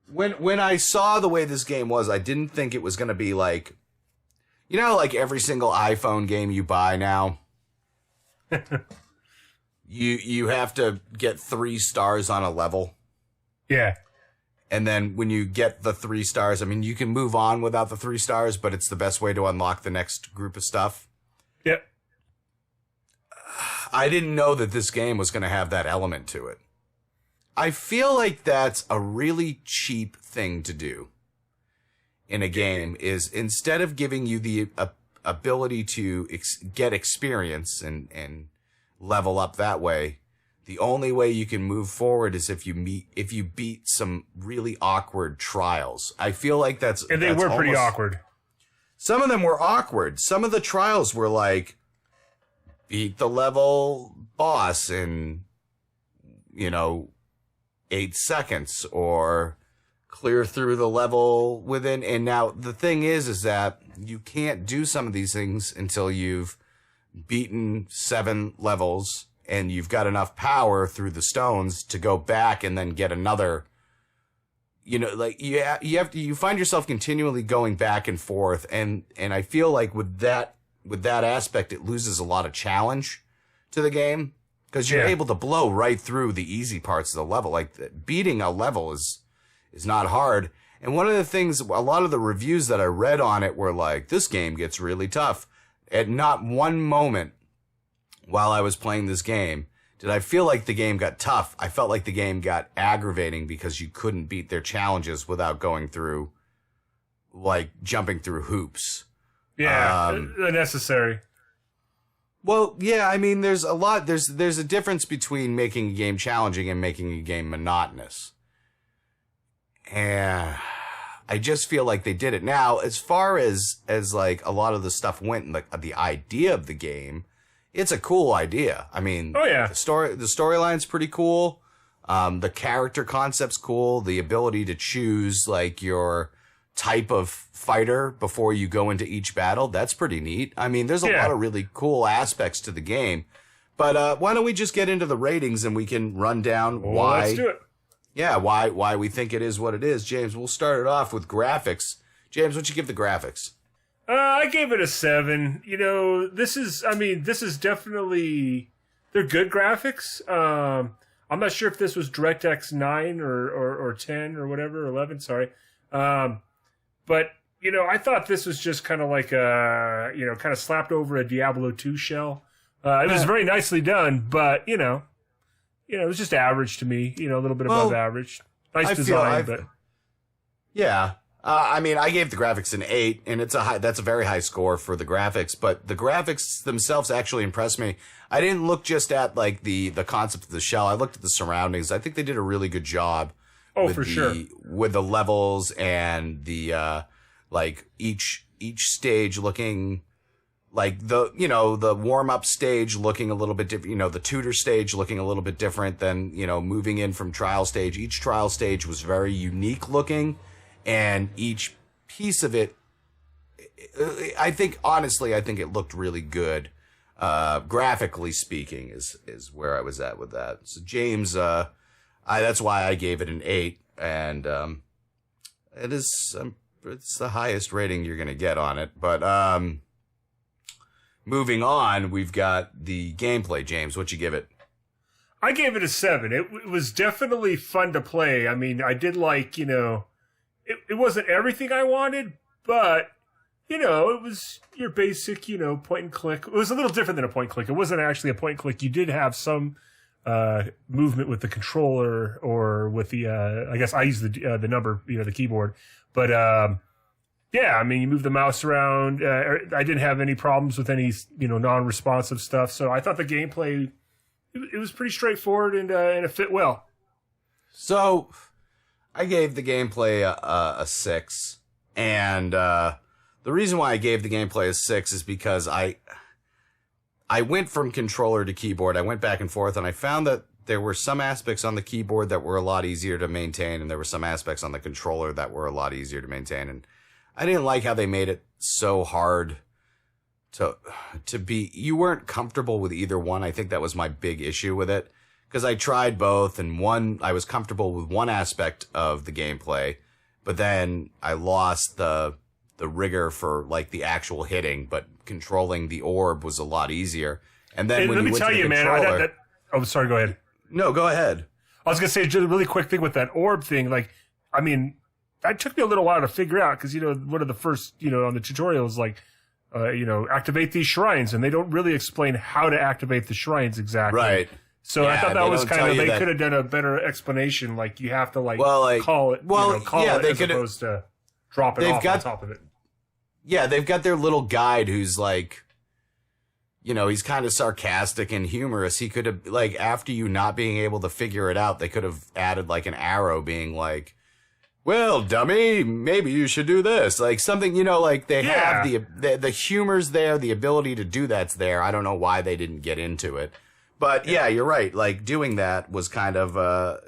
When I saw the way this game was, I didn't think it was going to be like, like every single iPhone game you buy now. You have to get 3 stars on a level. Yeah. And then when you get the 3 stars, I mean, you can move on without the 3 stars, but it's the best way to unlock the next group of stuff. Yep. I didn't know that this game was going to have that element to it. I feel like that's a really cheap thing to do in a game, is instead of giving you the ability to get experience and level up that way, the only way you can move forward is if you beat some really awkward trials. I feel like that's they were pretty awkward. Some of them were awkward. Some of the trials were like, beat the level boss in 8 seconds, or clear through the level within. And now the thing is that you can't do some of these things until you've beaten 7 levels and you've got enough power through the stones to go back and then get another, like you find yourself continually going back and forth, and I feel like with that aspect, it loses a lot of challenge to the game because you're able to blow right through the easy parts of the level. Like beating a level is not hard. And one of the things, a lot of the reviews that I read on it were like, this game gets really tough. At not one moment while I was playing this game did I feel like the game got tough. I felt like the game got aggravating because you couldn't beat their challenges without going through, like, jumping through hoops. Yeah, unnecessary. Well, yeah, I mean, there's a difference between making a game challenging and making a game monotonous. And I just feel like they did it. Now, as far as like a lot of the stuff went, like the idea of the game, it's a cool idea. I mean, oh yeah, the storyline's pretty cool. The character concept's cool. The ability to choose like your type of fighter before you go into each battle, that's pretty neat. I mean, there's a lot of really cool aspects to the game. But why don't we just get into the ratings and we can run down why. Let's do it. Yeah, why we think it is what it is. James, we'll start it off with graphics. James, what'd you give the graphics? I gave it a 7. You know, this is definitely, they're good graphics. I'm not sure if this was DirectX 9 or 10 or whatever, 11, sorry. But, you know, I thought this was just kind of like kind of slapped over a Diablo 2 shell. It was very nicely done, but, you know, it was just average to me, a little bit above average. Nice design, but. Yeah. I mean, I gave the graphics an 8, and that's a very high score for the graphics, but the graphics themselves actually impressed me. I didn't look just at, like, the concept of the shell. I looked at the surroundings. I think they did a really good job. Oh, for sure. With the levels and the, like, each stage looking like the warm-up stage looking a little bit different, the tutor stage looking a little bit different than, moving in from trial stage. Each trial stage was very unique looking. And each piece of it, I think it looked really good. Graphically speaking is where I was at with that. So James, that's why I gave it an 8. And, it's the highest rating you're going to get on it. But, moving on, we've got the gameplay. James, what'd you give it? I gave it a 7. It was definitely fun to play. I mean, I did like, it wasn't everything I wanted, but, it was your basic, point and click. It was a little different than a point and click. It wasn't actually a point and click. You did have some movement with the controller or with the, I guess I use the number, the keyboard. But, yeah, I mean, you move the mouse around. I didn't have any problems with any, non-responsive stuff. So I thought the gameplay, it was pretty straightforward and it fit well. So I gave the gameplay a 6, and the reason why I gave the gameplay a 6 is because I went from controller to keyboard. I went back and forth, and I found that there were some aspects on the keyboard that were a lot easier to maintain, and there were some aspects on the controller that were a lot easier to maintain. And I didn't like how they made it so hard to be. You weren't comfortable with either one. I think that was my big issue with it. Because I tried both, and I was comfortable with one aspect of the gameplay, but then I lost the rigor for like the actual hitting, but controlling the orb was a lot easier. And then when you went to the controller, oh, sorry, go ahead. No, go ahead. I was gonna say just a really quick thing with that orb thing. Like, I mean, that took me a little while to figure out because one of the first on the tutorials like. Activate these shrines, and they don't really explain how to activate the shrines exactly. Right. So I thought that was kind of, they could have done a better explanation. Like, you have to, call it, as opposed to drop it off on top of it. Yeah, they've got their little guide who's like, he's kind of sarcastic and humorous. He could have, like, after you not being able to figure it out, they could have added, like, an arrow being like, well, dummy, maybe you should do this. Like, something, like, they have the humor's there, the ability to do that's there. I don't know why they didn't get into it. But yeah, you're right. Like, doing that was kind of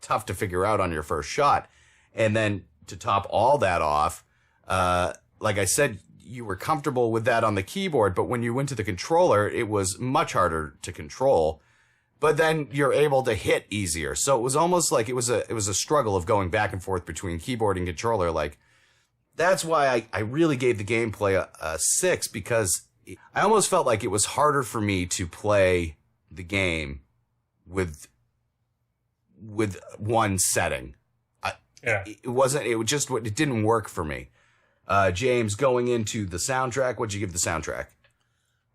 tough to figure out on your first shot. And then to top all that off, like I said, you were comfortable with that on the keyboard, but when you went to the controller, it was much harder to control but then you're able to hit easier. So it was almost like it was a struggle of going back and forth between keyboard and controller. Like, that's why I really gave the gameplay a 6, because I almost felt like it was harder for me to play the game with one setting. It didn't work for me. James, going into the soundtrack, what'd you give the soundtrack?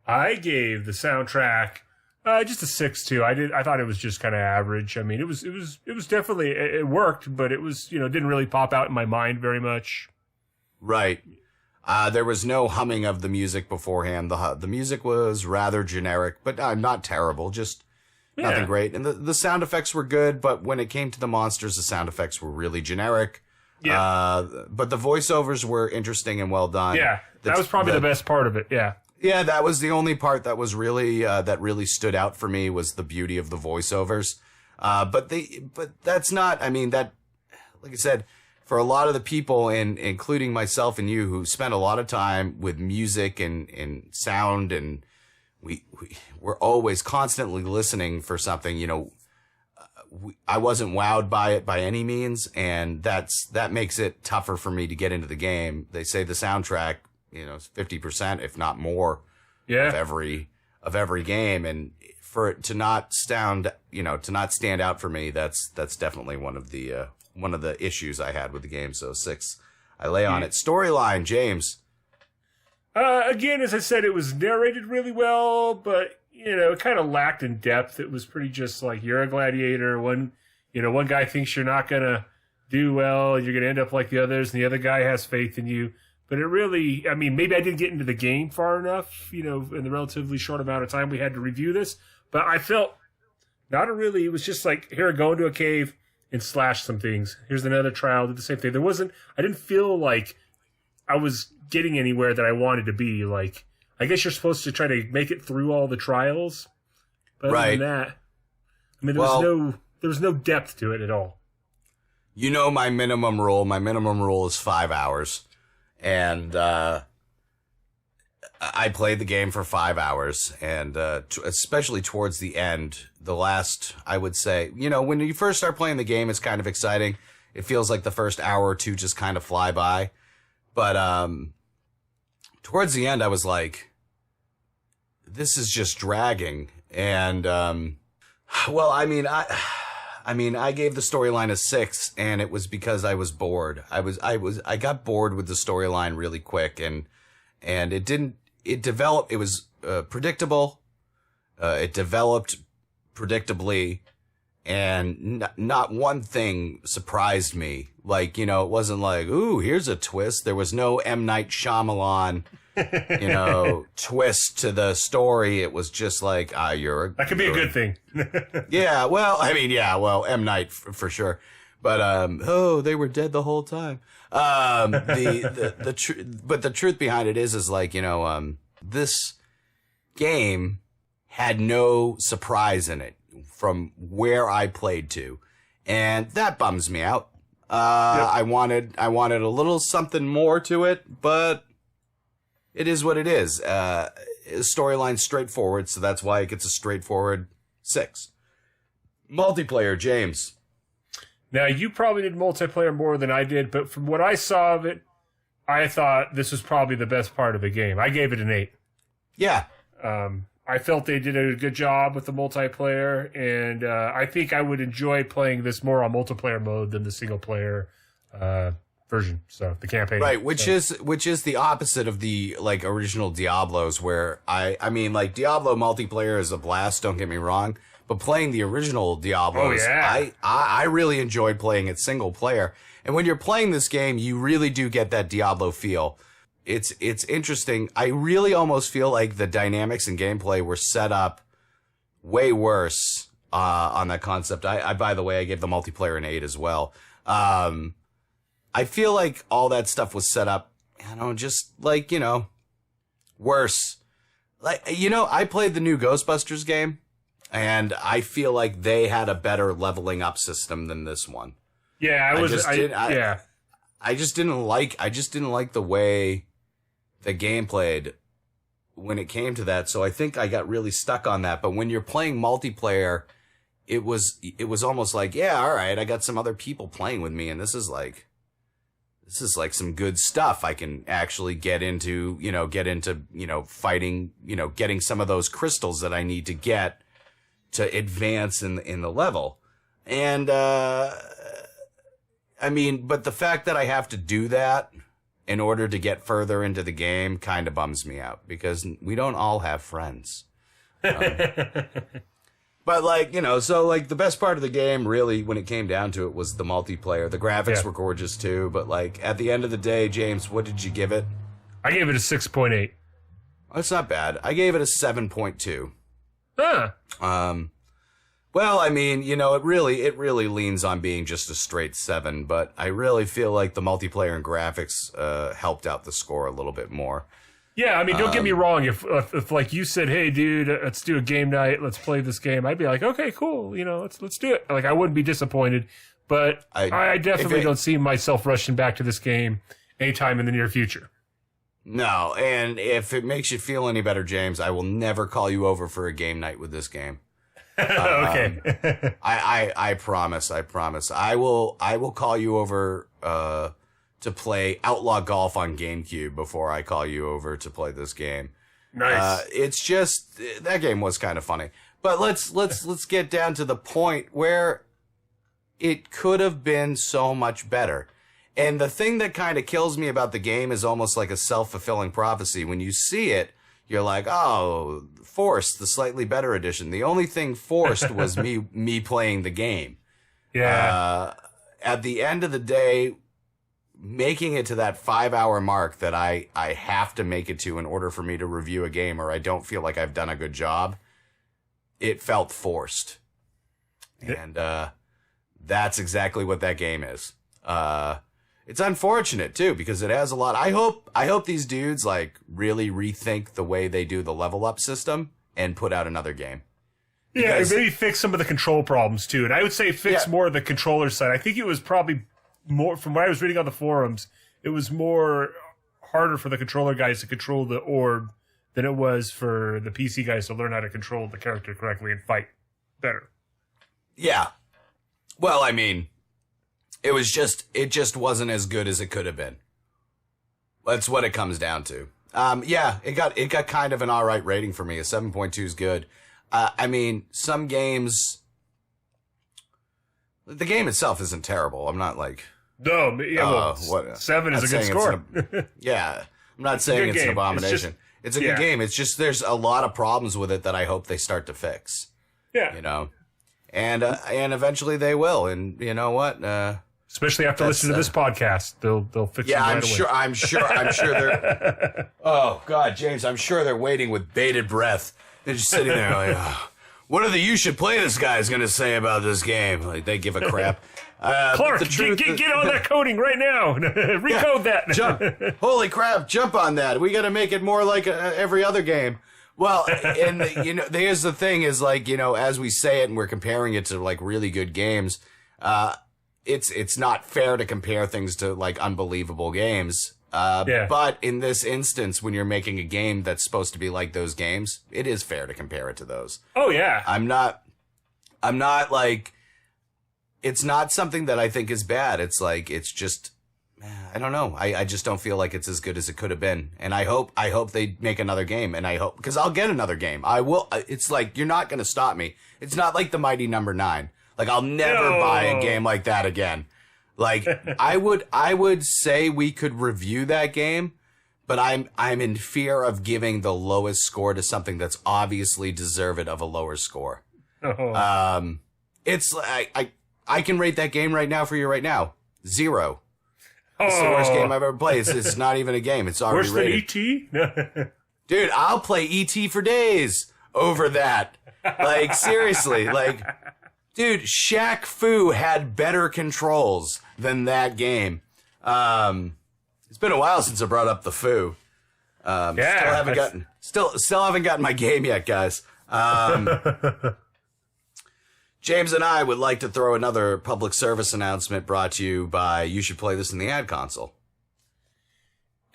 I gave the soundtrack just a 6 too. I thought it was just kind of average. I mean, it was definitely, it worked, but it was, didn't really pop out in my mind very much. Right. There was no humming of the music beforehand. The music was rather generic, but not terrible. Just nothing great. And the sound effects were good, but when it came to the monsters, the sound effects were really generic. Yeah. But the voiceovers were interesting and well done. Yeah. That was probably the best part of it. Yeah. Yeah, that was the only part that was really that really stood out for me, was the beauty of the voiceovers. But that's not. I mean, that, like I said, for a lot of the people, and including myself and you, who spend a lot of time with music and sound, and we're always constantly listening for something. I wasn't wowed by it by any means, and that makes it tougher for me to get into the game. They say the soundtrack, is 50%, if not more, of every game, and for it to not stand out for me, that's definitely one of the issues I had with the game. So 6, I lay on it. Storyline, James. Again, as I said, it was narrated really well, but it kind of lacked in depth. It was pretty just like, you're a gladiator. One guy thinks you're not gonna do well, you're gonna end up like the others, and the other guy has faith in you. But it really, I mean, maybe I didn't get into the game far enough, in the relatively short amount of time we had to review this. But I felt it was just like, here, go into a cave and slash some things. Here's another trial, did the same thing. I didn't feel like I was getting anywhere that I wanted to be. Like, I guess you're supposed to try to make it through all the trials. But other than that, I mean, there was no depth to it at all. My minimum rule is 5 hours. And I played the game for 5 hours, and especially towards the end, the last, I would say, when you first start playing the game, it's kind of exciting. It feels like the first hour or two just kind of fly by. But towards the end, I was like, this is just dragging. And I gave the storyline a 6, and it was because I was bored. I got bored with the storyline really quick, and it was predictable. It developed predictably, and not one thing surprised me. Like, it wasn't like, ooh, here's a twist. There was no M. Night Shyamalan, twist to the story. It was just like, that could be a good thing. Yeah, well, M. Night for sure. But they were dead the whole time. But the truth behind it is like, this game had no surprise in it from where I played to, and that bums me out. Yep. I wanted a little something more to it, but it is what it is. Storyline straightforward, so that's why it gets a straightforward 6. Multiplayer, James. Now, you probably did multiplayer more than I did, but from what I saw of it, I thought this was probably the best part of the game. I gave it an 8. Yeah. I felt they did a good job with the multiplayer, and I think I would enjoy playing this more on multiplayer mode than the single player version. So the campaign, right? Which is the opposite of the original Diablos, where I mean Diablo multiplayer is a blast. Don't get me wrong, but playing the original Diablos, I really enjoyed playing it single player. And when you're playing this game, you really do get that Diablo feel. It's interesting. I really almost feel like the dynamics and gameplay were set up way worse on that concept. I by the way, I gave the multiplayer an 8 as well. I feel like all that stuff was set up, just worse. I played the new Ghostbusters game, and I feel like they had a better leveling up system than this one. Yeah, I just didn't like the way the game played when it came to that. So I think I got really stuck on that. But when you're playing multiplayer it was almost like, yeah, all right, I got some other people playing with me, and this is like some good stuff. I can actually get into, fighting, getting some of those crystals that I need to get to advance in the level. And, I mean, but the fact that I have to do that in order to get further into the game kind of bums me out, because we don't all have friends. But so the best part of the game, really, when it came down to it, was the multiplayer. The graphics were gorgeous too, but at the end of the day, James, what did you give it? I gave it a 6.8. That's not bad. I gave it a 7.2. Huh. Well, I mean, it really leans on being just a straight 7, but I really feel like the multiplayer and graphics helped out the score a little bit more. Yeah, I mean, don't get me wrong. If like you said, hey, dude, let's do a game night, let's play this game, I'd be like, okay, cool, let's do it. Like, I wouldn't be disappointed, but I definitely don't see myself rushing back to this game anytime in the near future. No, and if it makes you feel any better, James, I will never call you over for a game night with this game. Okay. I promise. I will call you over to play Outlaw Golf on GameCube before I call you over to play this game. Nice. It's just that game was kind of funny. But let's get down to the point where it could have been so much better. And the thing that kind of kills me about the game is almost like a self-fulfilling prophecy. When you see it, you're like, oh, Forced, the slightly better edition. The only thing forced was me playing the game. Yeah. At the end of the day, making it to that 5-hour mark that I have to make it to in order for me to review a game, or I don't feel like I've done a good job, it felt forced. And that's exactly what that game is. It's unfortunate too, because it has a lot. I hope these dudes really rethink the way they do the level up system and put out another game. Yeah, and maybe fix some of the control problems too. And I would say fix more of the controller side. I think it was probably more, from what I was reading on the forums, it was more harder for the controller guys to control the orb than it was for the PC guys to learn how to control the character correctly and fight better. Yeah. Well, I mean, it just wasn't as good as it could have been. That's what it comes down to. It got kind of an all right rating for me. A 7.2 is good. I mean, some games, the game itself isn't terrible. I'm not like, no, yeah, well, 7 is a good score. Yeah, I'm not saying it's an abomination. It's a good game. It's just there's a lot of problems with it that I hope they start to fix. Yeah, and eventually they will. And you know what? Especially after listening to this podcast, they'll fix it right away. I'm sure they're. Oh God, James, I'm sure they're waiting with bated breath. They're just sitting there like, oh, what are the "you should play this" guys going to say about this game? Like they give a crap. Clark, get on that coding right now. Recode that. Jump! Holy crap! Jump on that. We got to make it more like every other game. Well, and here's the thing: is as we say it and we're comparing it to really good games. It's not fair to compare things to unbelievable games. But in this instance, when you're making a game that's supposed to be like those games, it is fair to compare it to those. Oh yeah. I'm not it's not something that I think is bad. It's it's just, I don't know. I just don't feel like it's as good as it could have been. And I hope they make another game, and I hope, because I'll get another game. I will. It's you're not going to stop me. It's not like the Mighty Number 9. I'll never buy a game like that again. I would say we could review that game, but I'm in fear of giving the lowest score to something that's obviously deserved of a lower score. Oh. I can rate that game right now for you right now. 0. It's the worst game I've ever played. It's not even a game. It's already rated. Worse than E.T.? Dude, I'll play E.T. for days over that. Seriously, dude, Shaq Fu had better controls than that game. It's been a while since I brought up the Fu. Still haven't gotten my game yet, guys. James and I would like to throw another public service announcement brought to you by You Should Play This in the Ad Console.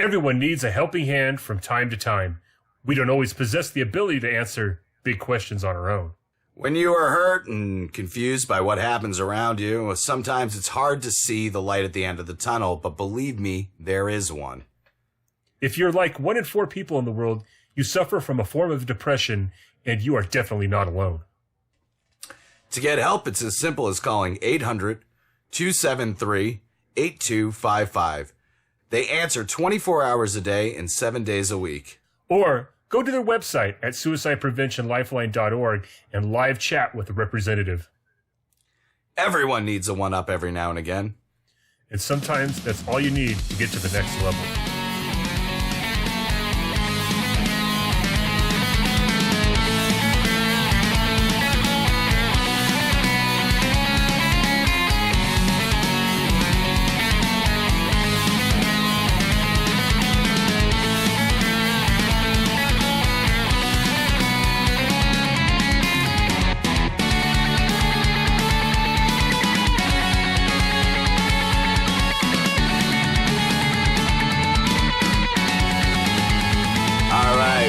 Everyone needs a helping hand from time to time. We don't always possess the ability to answer big questions on our own. When you are hurt and confused by what happens around you, sometimes it's hard to see the light at the end of the tunnel, but believe me, there is one. If you're like 1 in 4 people in the world, you suffer from a form of depression, and you are definitely not alone. To get help, it's as simple as calling 800-273-8255. They answer 24 hours a day and 7 days a week. Or go to their website at suicidepreventionlifeline.org and live chat with a representative. Everyone needs a one-up every now and again. And sometimes that's all you need to get to the next level.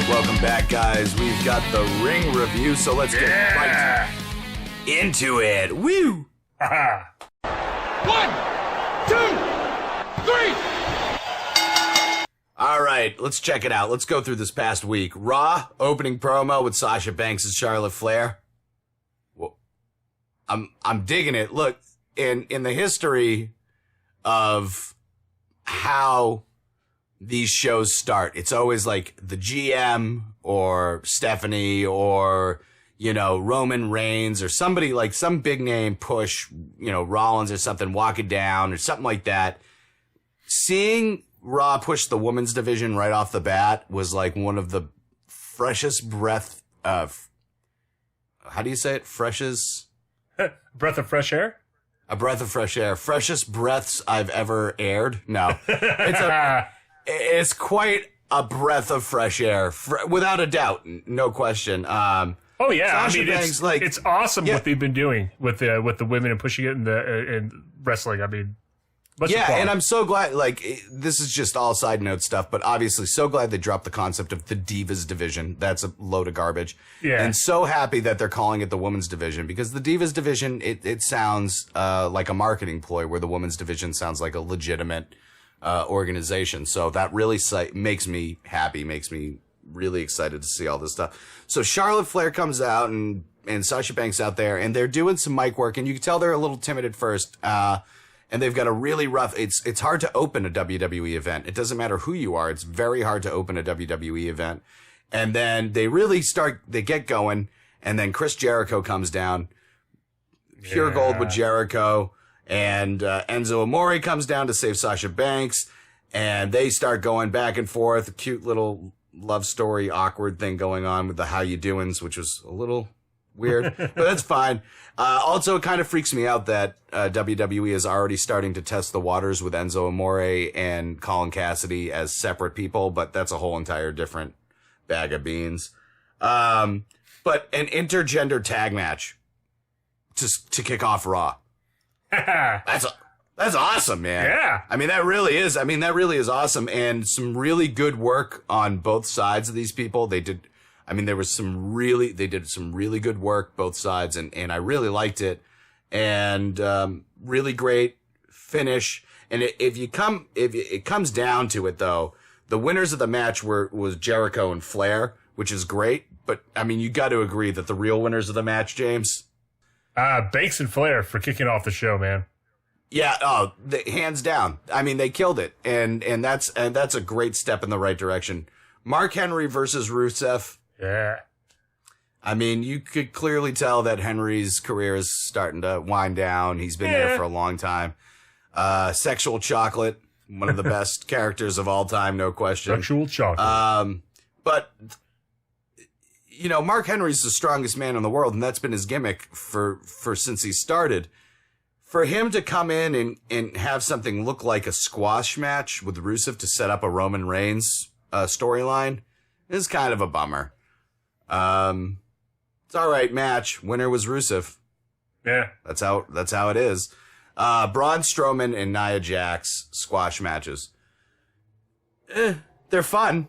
Welcome back, guys. We've got the ring review, so let's get right into it. Woo! 1, 2, 3. All right, let's check it out. Let's go through this past week. Raw opening promo with Sasha Banks and Charlotte Flair. Well, I'm digging it. Look, in the history of how these shows start, it's always like the GM or Stephanie or, you know, Roman Reigns or somebody like some big name push, you know, Rollins or something, walk it down or something like that. Seeing Raw push the women's division right off the bat was like one of the freshest breath of, how do you say it? Freshest? Breath of fresh air? A breath of fresh air. Freshest breaths I've ever aired. No. It's quite a breath of fresh air, without a doubt, no question. Oh yeah, Sasha I mean Banks, it's awesome what they've been doing with the women and pushing it in wrestling. I mean, and I'm so glad. Like, this is just all side note stuff, but obviously, so glad they dropped the concept of the Divas division. That's a load of garbage. Yeah, and so happy that they're calling it the Women's division, because the Divas division it sounds like a marketing ploy, where the Women's division sounds like a legitimate organization. So that really makes me happy, makes me really excited to see all this stuff. So Charlotte Flair comes out and Sasha Banks out there, and they're doing some mic work, and you can tell they're a little timid at first. And they've got a really rough, it's hard to open a WWE event. It doesn't matter who you are. It's very hard to open a WWE event. And then they really they get going, and then Chris Jericho comes down. Pure gold with Jericho. And Enzo Amore comes down to save Sasha Banks, and they start going back and forth. A cute little love story, awkward thing going on with the how you doings, which was a little weird, but that's fine. Also, it kind of freaks me out that WWE is already starting to test the waters with Enzo Amore and Colin Cassidy as separate people, but that's a whole entire different bag of beans. But an intergender tag match to kick off Raw. That's awesome, man. Yeah. I mean, that really is awesome. And some really good work on both sides of these people. They did some really good work, both sides. And I really liked it. And, really great finish. And if it comes down to it though, the winners of the match was Jericho and Flair, which is great. But I mean, you got to agree that the real winners of the match, James, Banks and Flair for kicking off the show, man. Yeah, hands down. I mean, they killed it, and that's a great step in the right direction. Mark Henry versus Rusev. Yeah. I mean, you could clearly tell that Henry's career is starting to wind down. He's been there for a long time. Sexual Chocolate, one of the best characters of all time, no question. Sexual Chocolate. But you know, Mark Henry's the strongest man in the world, and that's been his gimmick for since he started. For him to come in and have something look like a squash match with Rusev to set up a Roman Reigns storyline is kind of a bummer. It's all right match. Winner was Rusev. Yeah. That's how it is. Braun Strowman and Nia Jax squash matches. They're fun.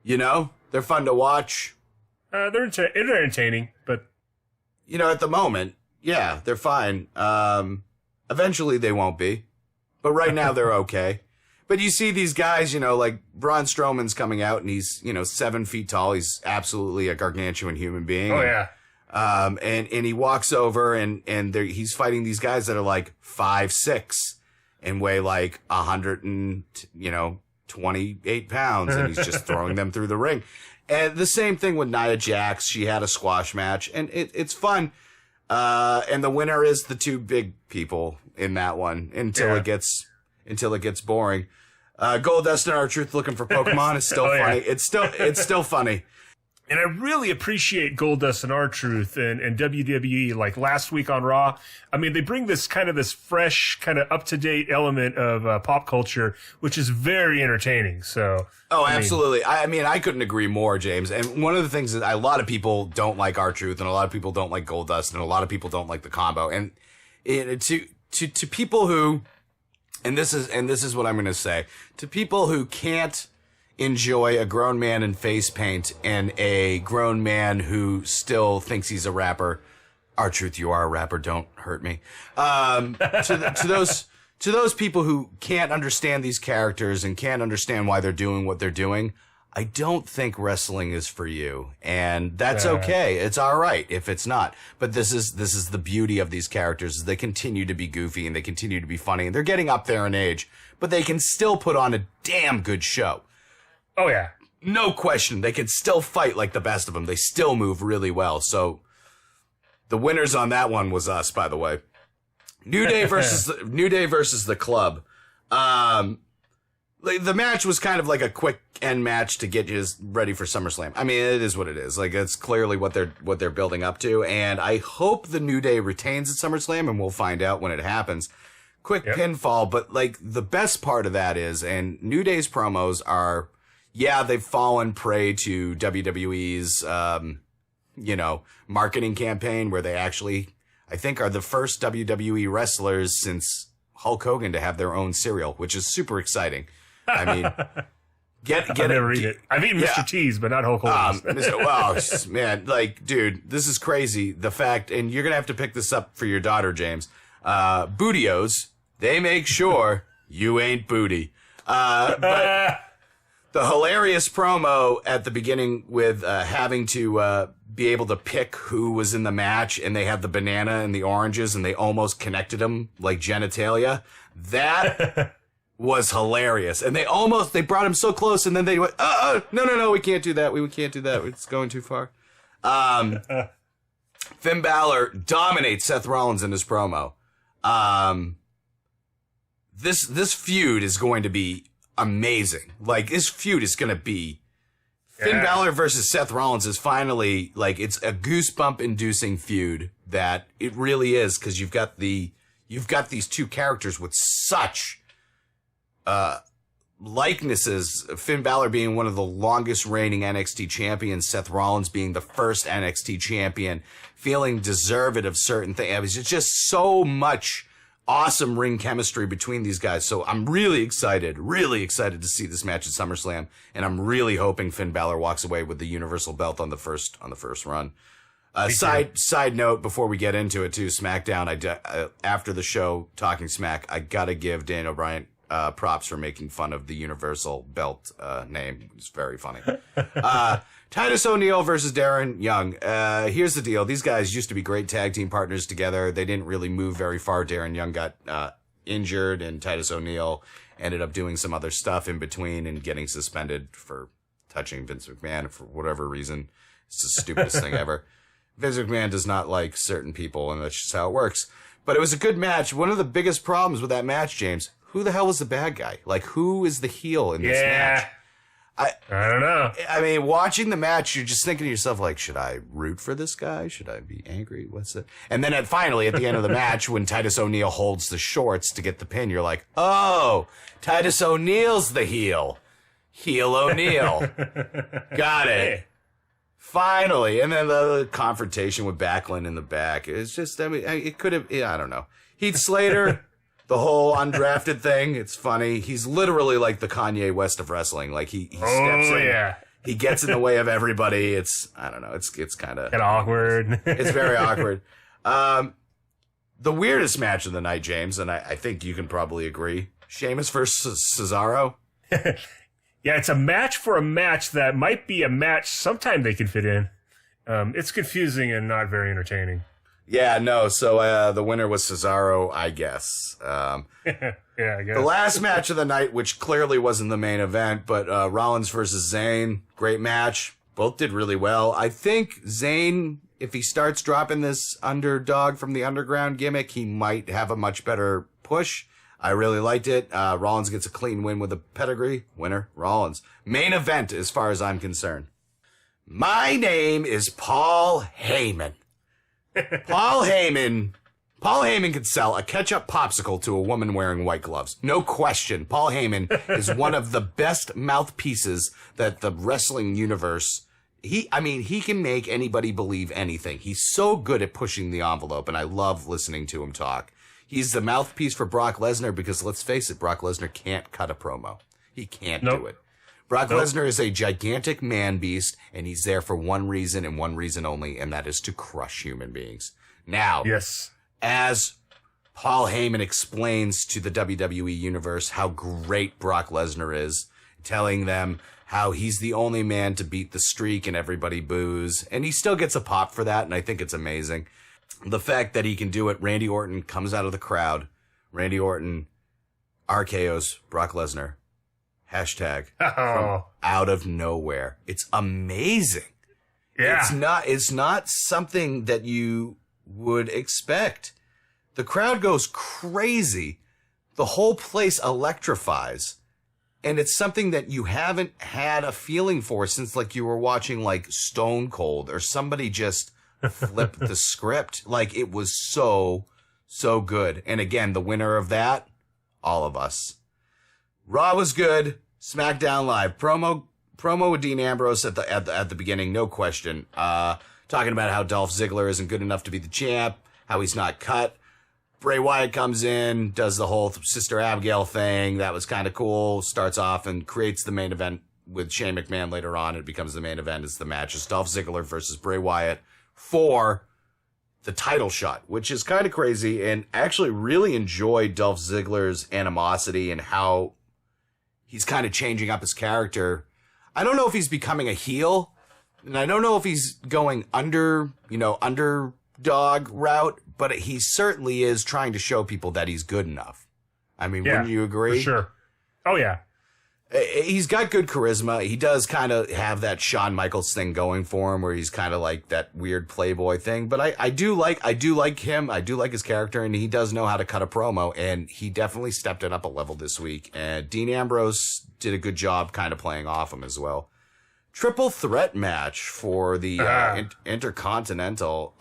You know, they're fun to watch. They're entertaining, but You know, at the moment, yeah, they're fine. Eventually they won't be. But right now they're okay. But you see these guys, you know, like Braun Strowman's coming out and he's, 7 feet tall. He's absolutely a gargantuan human being. Oh, yeah. And he walks over and he's fighting these guys that are like 5'6" and weigh like 128 pounds, and he's just throwing them through the ring. And the same thing with Nia Jax. She had a squash match, and it's fun. And the winner is the two big people in that one until it gets boring. Goldust and R-Truth looking for Pokemon is still funny. Yeah. It's still funny. And I really appreciate Goldust and R-Truth and WWE. Like last week on Raw, I mean, they bring this fresh, kind of up-to-date element of pop culture, which is very entertaining. So, absolutely. I mean, I couldn't agree more, James. And one of the things that a lot of people don't like R-Truth, and a lot of people don't like Goldust, and a lot of people don't like the combo. And to people who, and this is what I'm going to say, to people who can't enjoy a grown man in face paint and a grown man who still thinks he's a rapper. R-Truth, you are a rapper. Don't hurt me. To those people who can't understand these characters and can't understand why they're doing what they're doing, I don't think wrestling is for you. And that's okay. It's all right if it's not. But this is the beauty of these characters. They continue to be goofy and they continue to be funny, and they're getting up there in age, but they can still put on a damn good show. Oh, yeah. No question. They can still fight like the best of them. They still move really well. So the winners on that one was us, by the way. New Day versus the Club. The match was kind of like a quick end match to get you ready for SummerSlam. I mean, it is what it is. Like, it's clearly what they're building up to. And I hope the New Day retains at SummerSlam, and we'll find out when it happens. Quick pinfall. But like, the best part of that is, and New Day's promos are, yeah, they've fallen prey to WWE's, marketing campaign where they actually, I think, are the first WWE wrestlers since Hulk Hogan to have their own cereal, which is super exciting. I mean, I never eat it. I've eaten Mr. T's, but not Hulk Hogan's. Wow, man, like, dude, this is crazy. The fact, and you're going to have to pick this up for your daughter, James. Bootios, they make sure you ain't booty. But the hilarious promo at the beginning with having to be able to pick who was in the match, and they had the banana and the oranges, and they almost connected them like genitalia. That was hilarious. And they brought him so close, and then they went, no, we can't do that. We can't do that. It's going too far. Finn Balor dominates Seth Rollins in his promo. This feud is going to be amazing. Like, this feud is going to be Finn Balor versus Seth Rollins is finally, like, it's a goosebump-inducing feud that it really is, because you've got these two characters with such likenesses. Finn Balor being one of the longest reigning NXT champions, Seth Rollins being the first NXT champion, feeling deserved of certain things. It's just so much awesome ring chemistry between these guys. So I'm really excited to see this match at SummerSlam, and I'm really hoping Finn Balor walks away with the Universal belt on the first run. Side note before we get into it too, SmackDown. After the show, Talking Smack, I gotta give Daniel Bryan props for making fun of the Universal belt name. It's very funny. Titus O'Neil versus Darren Young. Here's the deal. These guys used to be great tag team partners together. They didn't really move very far. Darren Young got injured, and Titus O'Neil ended up doing some other stuff in between and getting suspended for touching Vince McMahon for whatever reason. It's the stupidest thing ever. Vince McMahon does not like certain people, and that's just how it works. But it was a good match. One of the biggest problems with that match, James, who the hell was the bad guy? Like, who is the heel in this match? I don't know. I mean, watching the match, you're just thinking to yourself, like, should I root for this guy? Should I be angry? What's it? And then finally, at the end of the match, when Titus O'Neil holds the shorts to get the pin, you're like, oh, Titus O'Neil's the heel. Heel O'Neil. Got it. Hey. Finally. And then the confrontation with Backlund in the back. It's just, I mean, it could have, I don't know. Heath Slater. The whole undrafted thing, it's funny. He's literally like the Kanye West of wrestling. Like he steps in. He gets in the way of everybody. I don't know. It's kind of awkward. It's very awkward. The weirdest match of the night, James, and I think you can probably agree, Sheamus versus Cesaro. Yeah, it's a match for a match that might be a match sometime they can fit in. It's confusing and not very entertaining. Yeah, no, so the winner was Cesaro, I guess. Yeah, I guess. The last match of the night, which clearly wasn't the main event, but Rollins versus Zayn, great match. Both did really well. I think Zayn, if he starts dropping this underdog from the underground gimmick, he might have a much better push. I really liked it. Rollins gets a clean win with a pedigree. Winner, Rollins. Main event, as far as I'm concerned. My name is Paul Heyman. Paul Heyman could sell a ketchup popsicle to a woman wearing white gloves. No question. Paul Heyman is one of the best mouthpieces that the wrestling universe. He can make anybody believe anything. He's so good at pushing the envelope, and I love listening to him talk. He's the mouthpiece for Brock Lesnar because, let's face it, Brock Lesnar can't cut a promo. He can't do it. Brock Lesnar is a gigantic man beast, and he's there for one reason and one reason only, and that is to crush human beings. Now, yes, as Paul Heyman explains to the WWE Universe how great Brock Lesnar is, telling them how he's the only man to beat the streak and everybody boos, and he still gets a pop for that, and I think it's amazing. The fact that he can do it, Randy Orton comes out of the crowd. Randy Orton RKO's Brock Lesnar. Hashtag from out of nowhere. It's amazing. Yeah. It's not something that you would expect. The crowd goes crazy. The whole place electrifies. And it's something that you haven't had a feeling for since like you were watching like Stone Cold or somebody just flip the script. Like it was so good. And again, the winner of that, all of us. Raw was good. SmackDown Live promo with Dean Ambrose at the beginning, no question. Talking about how Dolph Ziggler isn't good enough to be the champ, how he's not cut. Bray Wyatt comes in, does the whole Sister Abigail thing. That was kind of cool. Starts off and creates the main event with Shane McMahon later on. It becomes the main event. It's the match. It's Dolph Ziggler versus Bray Wyatt for the title shot, which is kind of crazy. And actually really enjoyed Dolph Ziggler's animosity and how he's kind of changing up his character. I don't know if he's becoming a heel, and I don't know if he's going underdog route, but he certainly is trying to show people that he's good enough. I mean, wouldn't you agree? For sure. Oh, yeah. He's got good charisma. He does kind of have that Shawn Michaels thing going for him where he's kind of like that weird playboy thing. But I do like him. I do like his character, and he does know how to cut a promo, and he definitely stepped it up a level this week. And Dean Ambrose did a good job kind of playing off him as well. Triple threat match for the Intercontinental.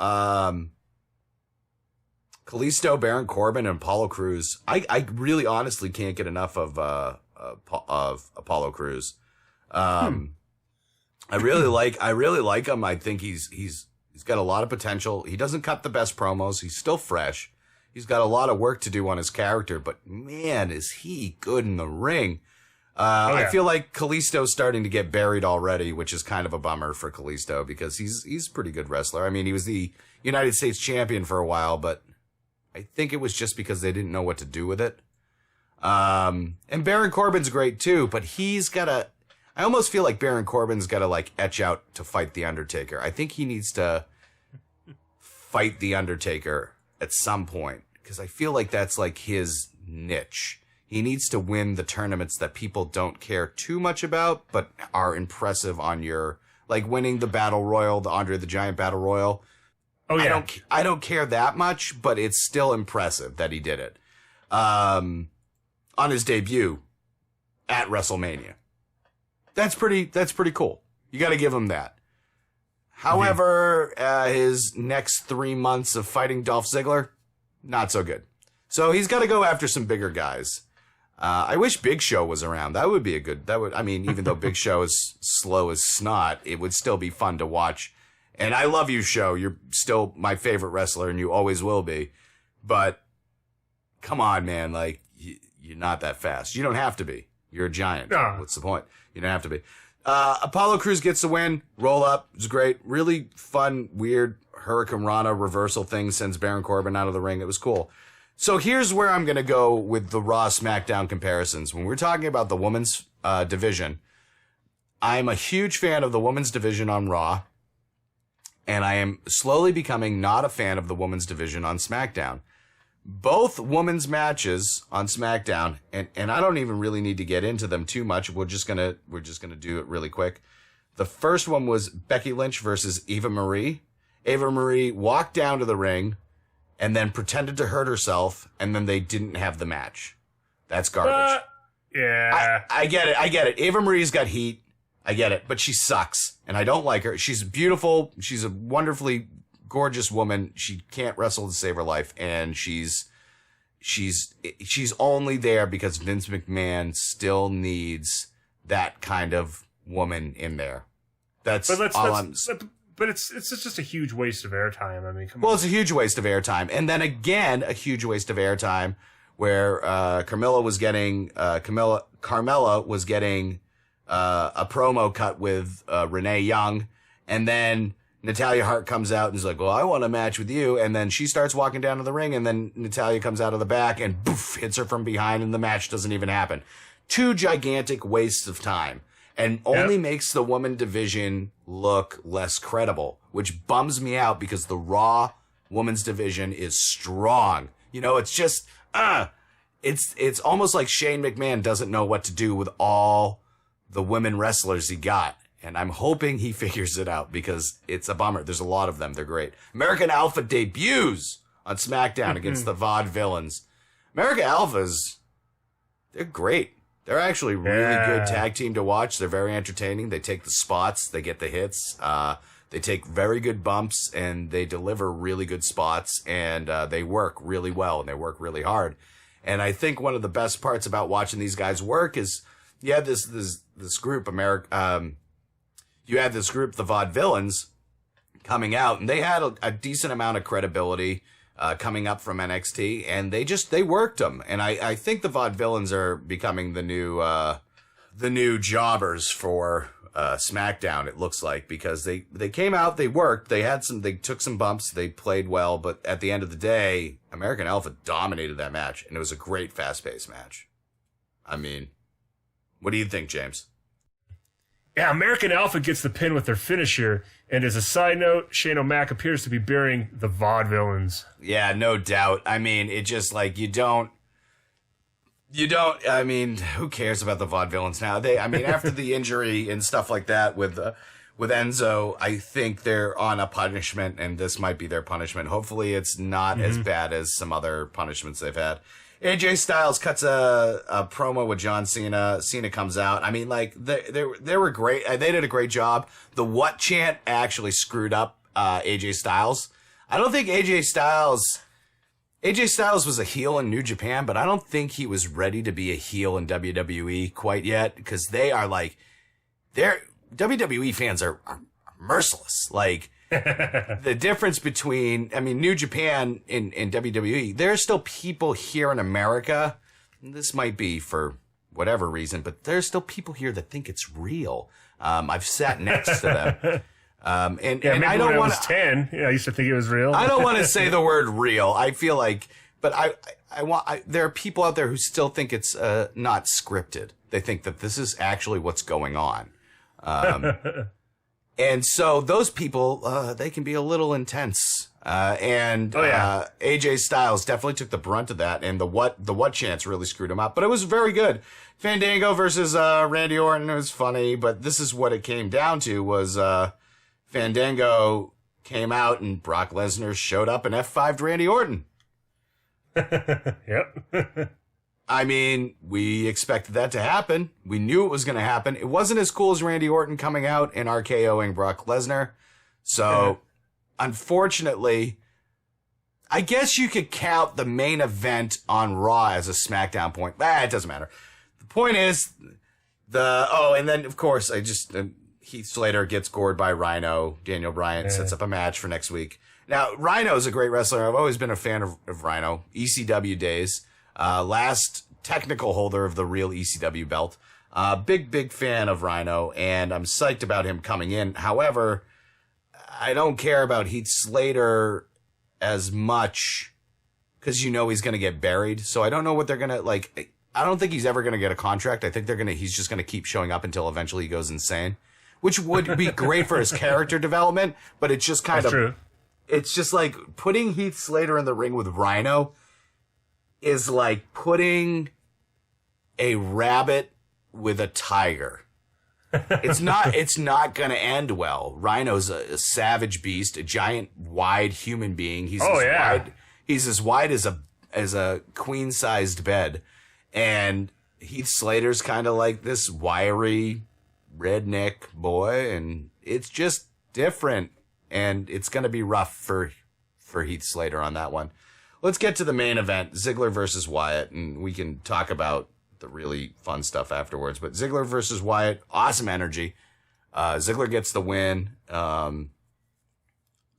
Kalisto, Baron Corbin, and Apollo Crews. I really honestly can't get enough of Apollo Crews. I really like him. I think he's got a lot of potential. He doesn't cut the best promos. He's still fresh. He's got a lot of work to do on his character, but man, is he good in the ring. I feel like Kalisto's starting to get buried already, which is kind of a bummer for Kalisto because he's a pretty good wrestler. I mean, he was the United States champion for a while, but I think it was just because they didn't know what to do with it. And Baron Corbin's great too, but I almost feel like Baron Corbin's got to like etch out to fight The Undertaker. I think he needs to fight The Undertaker at some point because I feel like that's like his niche. He needs to win the tournaments that people don't care too much about, but are impressive on your, like winning the Battle Royal, the Andre the Giant Battle Royal. Oh yeah. I don't care that much, but it's still impressive that he did it. On his debut at WrestleMania. That's pretty cool. You got to give him that. However, his next 3 months of fighting Dolph Ziggler, not so good. So he's got to go after some bigger guys. I wish Big Show was around. That would be even though Big Show is slow as snot, it would still be fun to watch. And I love you, Show. You're still my favorite wrestler and you always will be. But come on, man. Like, you're not that fast. You don't have to be. You're a giant. What's the point? You don't have to be. Apollo Crews gets the win. Roll up. It was great. Really fun, weird Hurricane Rana reversal thing sends Baron Corbin out of the ring. It was cool. So here's where I'm going to go with the Raw SmackDown comparisons. When we're talking about the women's division, I'm a huge fan of the women's division on Raw, and I am slowly becoming not a fan of the women's division on SmackDown. Both women's matches on SmackDown, and I don't even really need to get into them too much. We're just gonna do it really quick. The first one was Becky Lynch versus Eva Marie. Eva Marie walked down to the ring and then pretended to hurt herself, and then they didn't have the match. That's garbage. Yeah. I get it. Eva Marie's got heat. I get it, but she sucks, and I don't like her. She's beautiful. She's a wonderfully gorgeous woman. She can't wrestle to save her life, and she's only there because Vince McMahon still needs that kind of woman in there. But it's just a huge waste of airtime. I mean, come on. Well, it's a huge waste of airtime, and then again, a huge waste of airtime where Carmella was getting a promo cut with Renee Young, and then Natalya Hart comes out and is like, well, I want a match with you. And then she starts walking down to the ring, and then Natalya comes out of the back and boof, hits her from behind, and the match doesn't even happen. 2 gigantic wastes of time, and only makes the woman division look less credible, which bums me out because the Raw women's division is strong. You know, it's just, it's almost like Shane McMahon doesn't know what to do with all the women wrestlers he got. And I'm hoping he figures it out because it's a bummer. There's a lot of them. They're great. American Alpha debuts on SmackDown against the Vaudevillains. American Alphas, they're great. They're actually really good tag team to watch. They're very entertaining. They take the spots. They get the hits. They take very good bumps, and they deliver really good spots, and they work really well, and they work really hard. And I think one of the best parts about watching these guys work is you had this group, you had this group, the Vaudevillains, coming out, and they had a decent amount of credibility coming up from NXT, and they worked them. And I think the Vaudevillains are becoming the new jobbers for SmackDown, it looks like, because they came out, they worked, they took some bumps, they played well, but at the end of the day, American Alpha dominated that match, and it was a great fast-paced match. I mean, what do you think, James? Yeah, American Alpha gets the pin with their finisher, and as a side note, Shane O'Mac appears to be burying the Vaudevillains. Yeah, no doubt. I mean, it just like you don't. I mean, who cares about the Vaudevillains now? After the injury and stuff like that with Enzo, I think they're on a punishment, and this might be their punishment. Hopefully, it's not as bad as some other punishments they've had. AJ Styles cuts a promo with John Cena. Cena comes out. I mean, like, they were great. They did a great job. The what chant actually screwed up AJ Styles. I don't think AJ Styles was a heel in New Japan, but I don't think he was ready to be a heel in WWE quite yet, because WWE fans are merciless. Like, the difference between, New Japan and WWE, there are still people here in America, this might be for whatever reason, but there's still people here that think it's real. I've sat next to them. And I don't want to. 10, I used to think it was real. I don't want to say the word real. I feel like, but there are people out there who still think it's not scripted. They think that this is actually what's going on. And so those people, they can be a little intense. AJ Styles definitely took the brunt of that, and the what chance really screwed him up. But it was very good. Fandango versus Randy Orton, it was funny, but this is what it came down to was Fandango came out and Brock Lesnar showed up and F5'd Randy Orton. Yep. I mean, we expected that to happen. We knew it was going to happen. It wasn't as cool as Randy Orton coming out and RKOing Brock Lesnar. So, unfortunately, I guess you could count the main event on Raw as a SmackDown point. It doesn't matter. The point is, and then, of course, Heath Slater gets gored by Rhino. Daniel Bryan sets up a match for next week. Now, Rhino's a great wrestler. I've always been a fan of Rhino. ECW days. Last technical holder of the real ECW belt. Big fan of Rhino, and I'm psyched about him coming in. However, I don't care about Heath Slater as much because he's going to get buried. So I don't know what they're going to, like, I don't think he's ever going to get a contract. I think he's just going to keep showing up until eventually he goes insane, which would be great for his character development, but it's just kind That's of, true. It's just like putting Heath Slater in the ring with Rhino is like putting a rabbit with a tiger. It's not going to end well. Rhino's a savage beast, a giant, wide human being. He's as wide as a queen-sized bed. And Heath Slater's kind of like this wiry redneck boy, and it's just different. And it's going to be rough for Heath Slater on that one. Let's get to the main event, Ziggler versus Wyatt, and we can talk about the really fun stuff afterwards. But Ziggler versus Wyatt, awesome energy. Ziggler gets the win.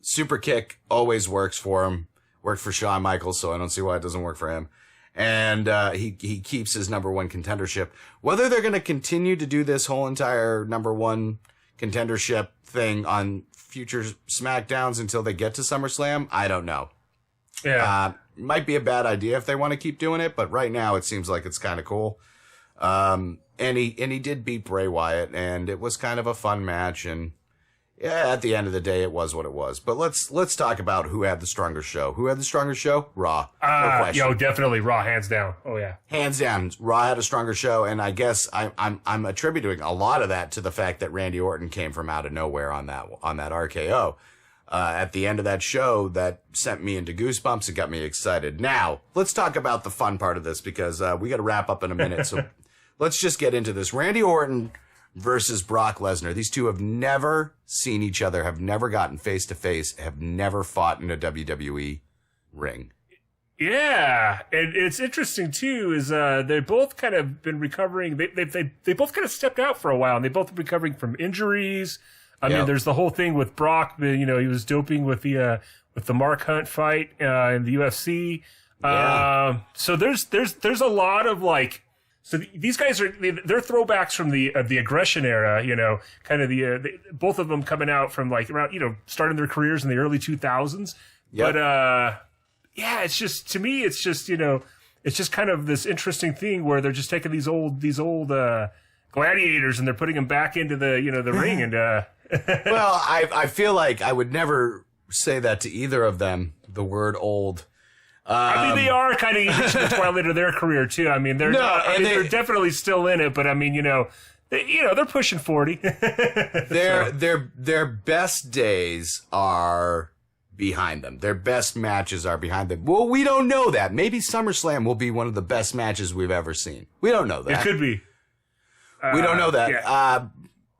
Super kick always works for him. Worked for Shawn Michaels, so I don't see why it doesn't work for him. And he keeps his number one contendership. Whether they're going to continue to do this whole entire number one contendership thing on future SmackDowns until they get to SummerSlam, I don't know. Yeah. Might be a bad idea if they want to keep doing it, but right now it seems like it's kind of cool. And he did beat Bray Wyatt, and it was kind of a fun match. And yeah, at the end of the day, it was what it was. But let's talk about who had the stronger show. Who had the stronger show? Raw. No question. Definitely Raw, hands down. Oh yeah, hands down. Raw had a stronger show, and I guess I'm attributing a lot of that to the fact that Randy Orton came from out of nowhere on that RKO. At the end of that show, that sent me into goosebumps. It got me excited. Now, let's talk about the fun part of this because we got to wrap up in a minute. So let's just get into this. Randy Orton versus Brock Lesnar. These two have never seen each other, have never gotten face to face, have never fought in a WWE ring. Yeah, and it's interesting too. Is they both kind of been recovering. They both kind of stepped out for a while, and they both recovering from injuries. I mean, there's the whole thing with Brock. He was doping with the Mark Hunt fight in the UFC. So there's a lot of like. So these guys they're throwbacks from the aggression era. Kind of the both of them coming out from like around starting their careers in the early 2000s. Yep. But it's just to me it's just it's just kind of this interesting thing where they're just taking these old gladiators and they're putting them back into the ring and. Well, I feel like I would never say that to either of them, the word old. I mean, they are kind of reaching the twilight of their career, too. I mean, they're definitely still in it, but I mean, they're pushing 40. Their best days are behind them. Their best matches are behind them. Well, we don't know that. Maybe SummerSlam will be one of the best matches we've ever seen. We don't know that. It could be. We don't know that. Yeah.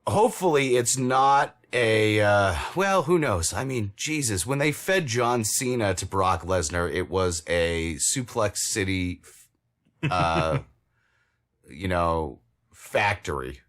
Hopefully it's not well, who knows? I mean, Jesus, when they fed John Cena to Brock Lesnar, it was a Suplex City, factory.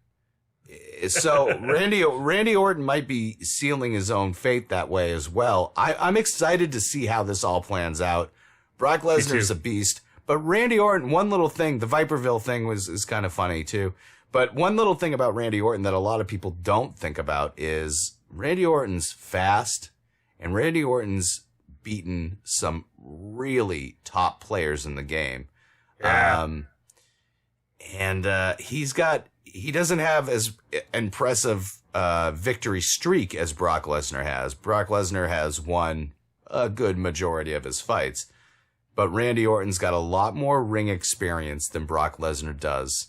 So Randy Orton might be sealing his own fate that way as well. I'm excited to see how this all plans out. Brock Lesnar is a beast, but Randy Orton, one little thing, the Viperville thing is kind of funny too. But one little thing about Randy Orton that a lot of people don't think about is Randy Orton's fast, and Randy Orton's beaten some really top players in the game. Yeah. He doesn't have as impressive victory streak as Brock Lesnar has. Brock Lesnar has won a good majority of his fights, but Randy Orton's got a lot more ring experience than Brock Lesnar does.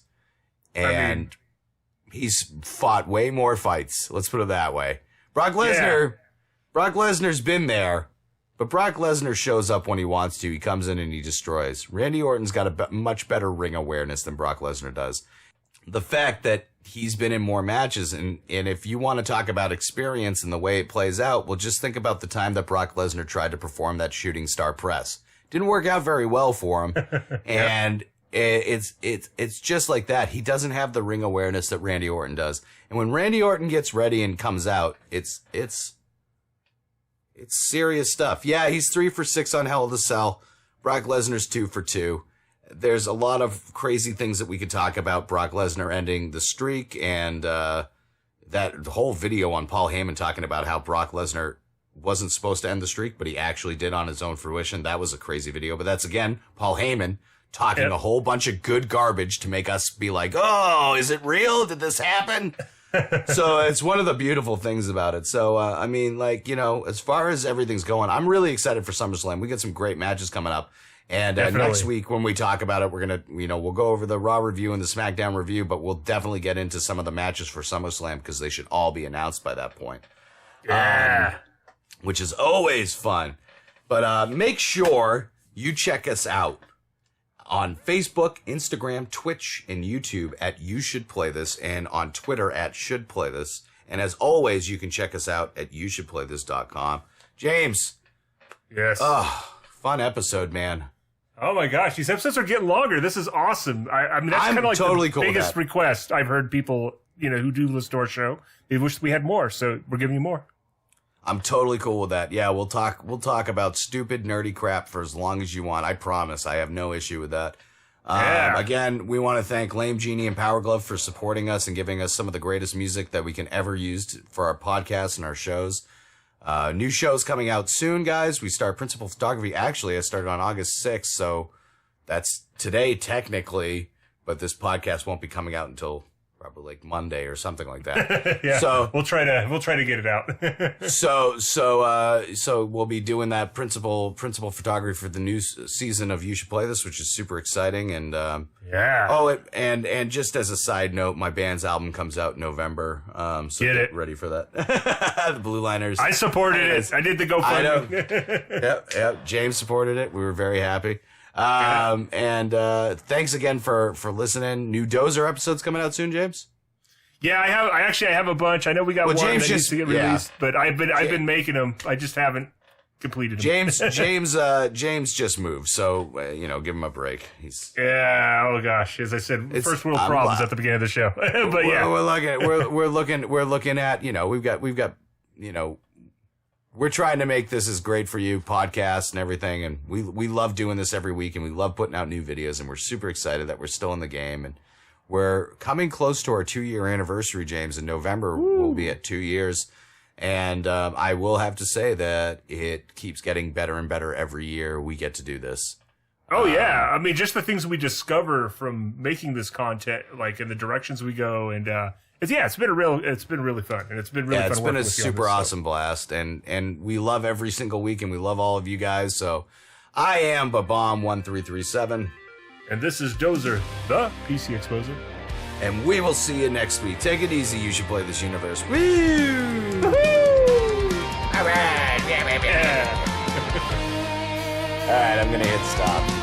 And he's fought way more fights. Let's put it that way. Brock Lesnar's been there, but Brock Lesnar shows up when he wants to. He comes in and he destroys. Randy Orton's got a much better ring awareness than Brock Lesnar does. The fact that he's been in more matches, and if you want to talk about experience and the way it plays out, well, just think about the time that Brock Lesnar tried to perform that shooting star press. Didn't work out very well for him, and it's just like that. He doesn't have the ring awareness that Randy Orton does. And when Randy Orton gets ready and comes out, it's serious stuff. Yeah, he's 3 for 6 on Hell in a Cell. Brock Lesnar's 2 for 2. there's a lot of crazy things that we could talk about. Brock Lesnar ending the streak, and that whole video on Paul Heyman talking about how Brock Lesnar wasn't supposed to end the streak, but he actually did on his own fruition. That was a crazy video. But that's, again, Paul Heyman talking a whole bunch of good garbage to make us be like, oh, is it real? Did this happen? So it's one of the beautiful things about it. So, I mean, like, you know, as far as everything's going, I'm really excited for SummerSlam. We got some great matches coming up. And next week when we talk about it, we're going to, you know, we'll go over the Raw review and the SmackDown review, but we'll definitely get into some of the matches for SummerSlam because they should all be announced by that point. Yeah. Which is always fun. But make sure you check us out on Facebook, Instagram, Twitch, and YouTube at You Should Play This, and on Twitter at Should Play This. And as always, you can check us out at YouShouldPlayThis.com. James. Yes. Oh, fun episode, man. Oh my gosh, these episodes are getting longer. This is awesome. I mean, that's kind of like totally the cool biggest request I've heard people, you know, who do listen to our show. They wish we had more, so we're giving you more. I'm totally cool with that. Yeah, we'll talk about stupid, nerdy crap for as long as you want. I promise. I have no issue with that. Again, we want to thank Lame Genie and Power Glove for supporting us and giving us some of the greatest music that we can ever use for our podcasts and our shows. New shows coming out soon, guys. We start Principal Photography. Actually, I started on August 6th, so that's today technically, but this podcast won't be coming out until probably like Monday or something like that. Yeah. So we'll try to get it out. So we'll be doing that principal photography for the new season of You Should Play This, which is super exciting. And yeah. Oh, and just as a side note, my band's album comes out in November. So get ready for that. The Blue Liners. I supported it. I did the GoFundMe. Yep. James supported it. We were very happy. And thanks again for listening. New Dozer episodes coming out soon, James. Yeah, I have a bunch. I know we got one James that needs to get released, but I've been making them. I just haven't completed them. James just moved, so you know, give him a break. Oh gosh, as I said, first world problems at the beginning of the show. But we're looking at, you know, we've got you know, we're trying to make this as great for you, podcasts and everything, and we love doing this every week, and we love putting out new videos, and we're super excited that we're still in the game, and we're coming close to our 2-year anniversary, James. In November, we'll be at 2 years, and I will have to say that it keeps getting better and better every year we get to do this. Oh yeah, I mean, just the things we discover from making this content, like in the directions we go, and it's been really fun, and it's been really fun. It's been a super awesome blast, and we love every single week, and we love all of you guys. So, I am Babam1337, and this is Dozer, the PC Exposer, and we will see you next week. Take it easy. You should play this universe. Woo! All right, yeah. All right, I'm gonna hit stop.